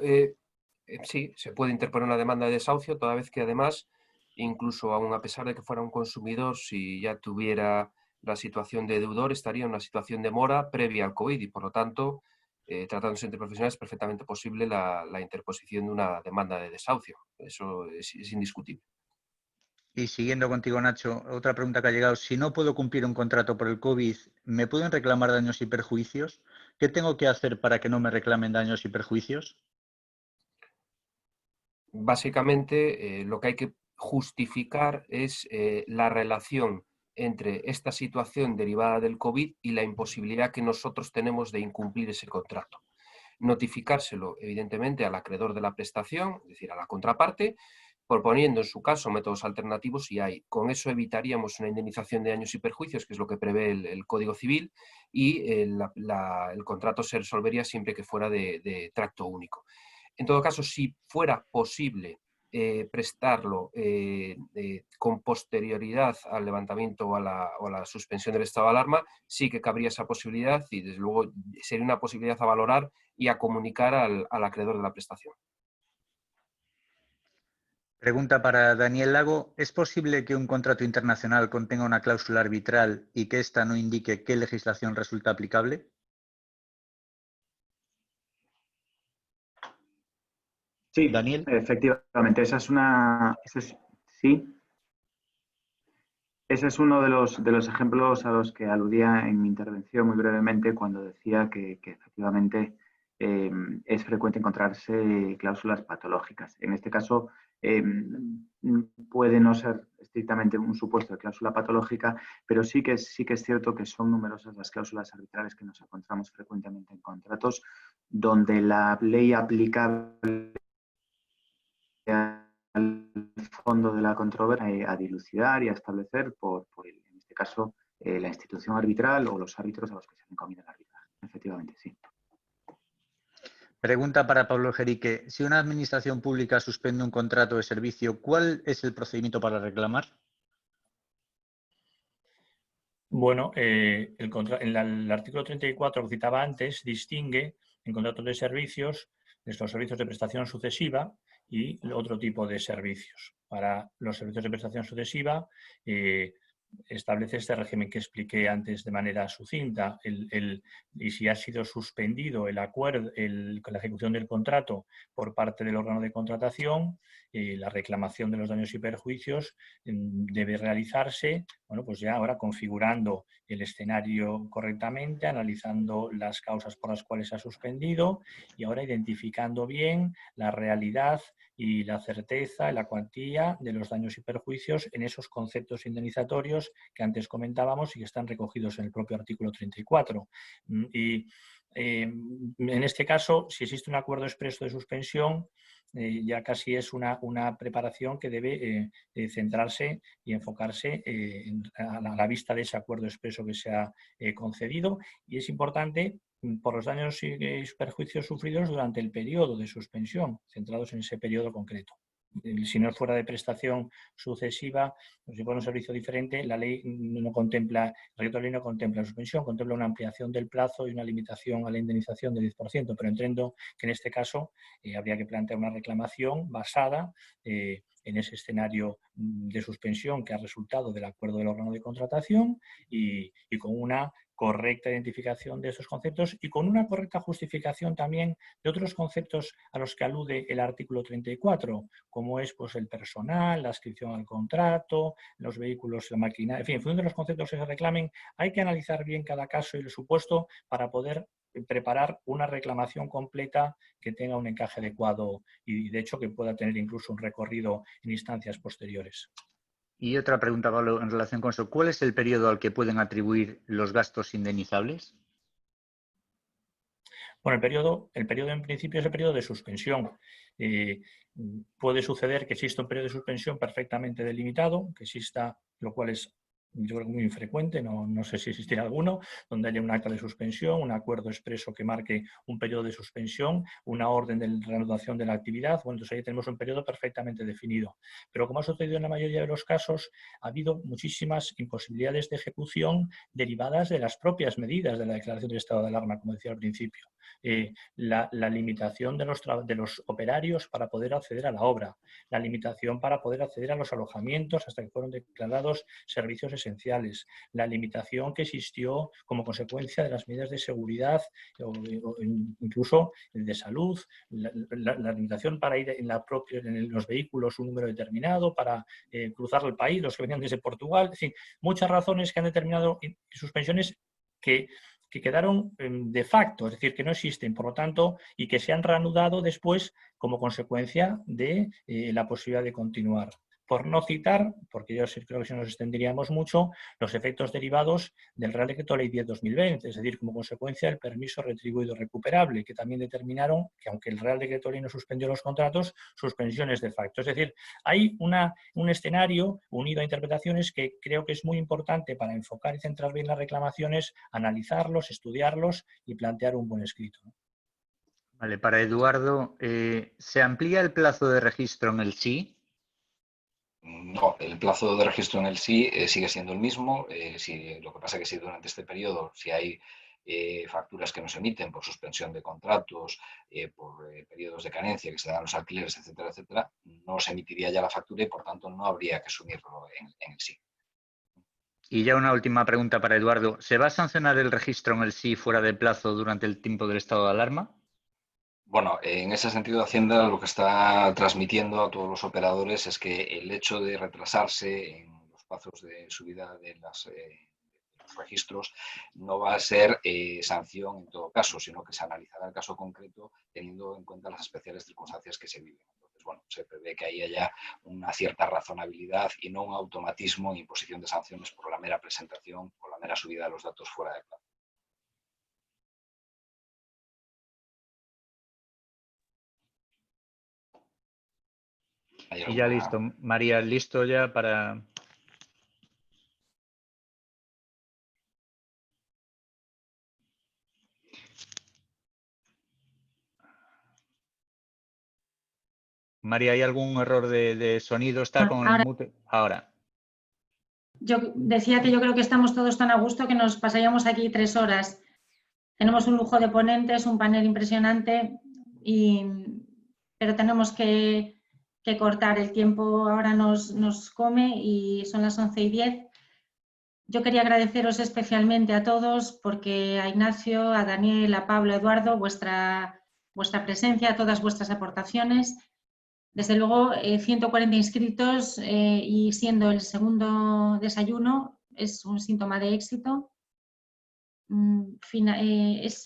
Sí, se puede interponer una demanda de desahucio, toda vez que además, incluso aún a pesar de que fuera un consumidor, si ya tuviera la situación de deudor, estaría en una situación de mora previa al COVID y, por lo tanto, tratándose entre profesionales, es perfectamente posible la interposición de una demanda de desahucio. Eso es indiscutible. Y siguiendo contigo, Nacho, otra pregunta que ha llegado. Si no puedo cumplir un contrato por el COVID, ¿me pueden reclamar daños y perjuicios? ¿Qué tengo que hacer para que no me reclamen daños y perjuicios? Básicamente, lo que hay que justificar es la relación entre esta situación derivada del COVID y la imposibilidad que nosotros tenemos de incumplir ese contrato. Notificárselo, evidentemente, al acreedor de la prestación, es decir, a la contraparte, proponiendo en su caso métodos alternativos si hay. Con eso evitaríamos una indemnización de daños y perjuicios, que es lo que prevé el Código Civil, y el contrato se resolvería siempre que fuera de tracto único. En todo caso, si fuera posible prestarlo con posterioridad al levantamiento o a la suspensión del estado de alarma, sí que cabría esa posibilidad y, desde luego, sería una posibilidad a valorar y a comunicar al acreedor de la prestación. Pregunta para Daniel Lago. ¿Es posible que un contrato internacional contenga una cláusula arbitral y que ésta no indique qué legislación resulta aplicable? Sí, Daniel. efectivamente, sí. Ese es uno de los ejemplos a los que aludía en mi intervención muy brevemente cuando decía que efectivamente es frecuente encontrarse cláusulas patológicas. En este caso, puede no ser estrictamente un supuesto de cláusula patológica, pero sí que es cierto que son numerosas las cláusulas arbitrales que nos encontramos frecuentemente en contratos donde la ley aplicable al fondo de la controversia a dilucidar y a establecer en este caso, la institución arbitral o los árbitros a los que se le encomienda el arbitraje. Efectivamente, sí. Pregunta para Pablo Gerique. Si una administración pública suspende un contrato de servicio, ¿cuál es el procedimiento para reclamar? Bueno, el artículo 34 que citaba antes distingue en contratos de servicios de los servicios de prestación sucesiva y otro tipo de servicios. Para los servicios de prestación sucesiva establece este régimen que expliqué antes de manera sucinta y si ha sido suspendido el acuerdo, con la ejecución del contrato por parte del órgano de contratación, la reclamación de los daños y perjuicios debe realizarse, bueno, pues ya ahora configurando el escenario correctamente, analizando las causas por las cuales se ha suspendido y ahora identificando bien la realidad y la certeza, la cuantía de los daños y perjuicios en esos conceptos indemnizatorios que antes comentábamos y que están recogidos en el propio artículo 34. Y en este caso, si existe un acuerdo expreso de suspensión, ya casi es una preparación que debe centrarse y enfocarse a la vista de ese acuerdo expreso que se ha concedido, y es importante por los daños y perjuicios sufridos durante el periodo de suspensión, centrados en ese periodo concreto. Si no fuera de prestación sucesiva, si fuera un servicio diferente, la ley no contempla, el proyecto de ley no contempla suspensión, contempla una ampliación del plazo y una limitación a la indemnización del 10%, pero entiendo que en este caso habría que plantear una reclamación basada en ese escenario de suspensión que ha resultado del acuerdo del órgano de contratación y con una correcta identificación de esos conceptos y con una correcta justificación también de otros conceptos a los que alude el artículo 34, como es pues, el personal, la adscripción al contrato, los vehículos, la maquinaria, en fin, en función de los conceptos que se reclamen, hay que analizar bien cada caso y el supuesto para poder preparar una reclamación completa que tenga un encaje adecuado y, de hecho, que pueda tener incluso un recorrido en instancias posteriores. Y otra pregunta, Pablo, en relación con eso. ¿Cuál es el periodo al que pueden atribuir los gastos indemnizables? Bueno, el periodo en principio es el periodo de suspensión. Puede suceder que exista un periodo de suspensión perfectamente delimitado, que exista, lo cual es yo creo que muy infrecuente, no sé si existirá alguno, donde haya un acta de suspensión, un acuerdo expreso que marque un periodo de suspensión, una orden de reanudación de la actividad. Bueno, entonces ahí tenemos un periodo perfectamente definido. Pero como ha sucedido en la mayoría de los casos, ha habido muchísimas imposibilidades de ejecución derivadas de las propias medidas de la declaración del estado de alarma, como decía al principio. La limitación de los operarios para poder acceder a la obra, la limitación para poder acceder a los alojamientos hasta que fueron declarados servicios esenciales, la limitación que existió como consecuencia de las medidas de seguridad o incluso de salud, la limitación para ir en los vehículos un número determinado, para cruzar el país, los que venían desde Portugal, en fin, muchas razones que han determinado suspensiones que quedaron de facto, es decir, que no existen, por lo tanto, y que se han reanudado después como consecuencia de la posibilidad de continuar. Por no citar, porque yo creo que si nos extenderíamos mucho, los efectos derivados del Real Decreto Ley 10/2020, es decir, como consecuencia del permiso retribuido recuperable, que también determinaron que, aunque el Real Decreto Ley no suspendió los contratos, suspensiones de facto. Es decir, hay un escenario unido a interpretaciones que creo que es muy importante para enfocar y centrar bien las reclamaciones, analizarlos, estudiarlos y plantear un buen escrito. Vale, para Eduardo, ¿se amplía el plazo de registro en el SI? No, el plazo de registro en el SI sigue siendo el mismo. Lo que pasa es que si durante este periodo, si hay facturas que no se emiten por suspensión de contratos, por periodos de carencia que se dan los alquileres, etcétera, etcétera, no se emitiría ya la factura y por tanto no habría que asumirlo en el SI. Y ya una última pregunta para Eduardo. ¿Se va a sancionar el registro en el SI fuera de plazo durante el tiempo del estado de alarma? Bueno, en ese sentido, Hacienda lo que está transmitiendo a todos los operadores es que el hecho de retrasarse en los plazos de subida de los registros, no va a ser sanción en todo caso, sino que se analizará el caso concreto teniendo en cuenta las especiales circunstancias que se viven. Entonces, bueno, se prevé que ahí haya una cierta razonabilidad y no un automatismo en imposición de sanciones por la mera presentación, por la mera subida de los datos fuera de plazo. Y ya listo. María, listo ya para... María, ¿hay algún error de sonido? ¿Está con el mute? Ahora. Yo decía que yo creo que estamos todos tan a gusto que nos pasaríamos aquí 3 horas. Tenemos un lujo de ponentes, un panel impresionante, pero tenemos que cortar. El tiempo ahora nos come y son las 11:10. Yo quería agradeceros especialmente a todos, porque a Ignacio, a Daniel, a Pablo, a Eduardo, vuestra presencia, todas vuestras aportaciones. Desde luego, 140 inscritos y siendo el segundo desayuno es un síntoma de éxito. Es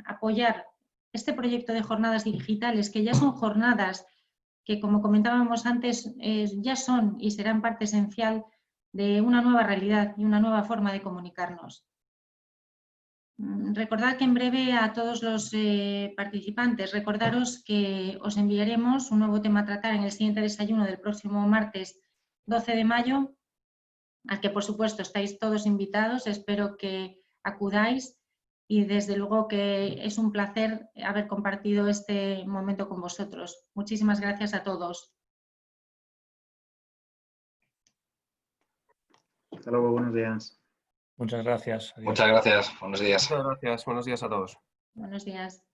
apoyar este proyecto de jornadas digitales, que ya son jornadas que, como comentábamos antes, ya son y serán parte esencial de una nueva realidad y una nueva forma de comunicarnos. Recordad que en breve a todos los participantes, recordaros que os enviaremos un nuevo tema a tratar en el siguiente desayuno del próximo martes 12 de mayo, al que por supuesto estáis todos invitados, espero que acudáis y desde luego que es un placer haber compartido este momento con vosotros. Muchísimas gracias a todos. Hasta luego, buenos días. Muchas gracias. Adiós. Muchas gracias. Buenos días. Muchas gracias. Buenos días a todos. Buenos días.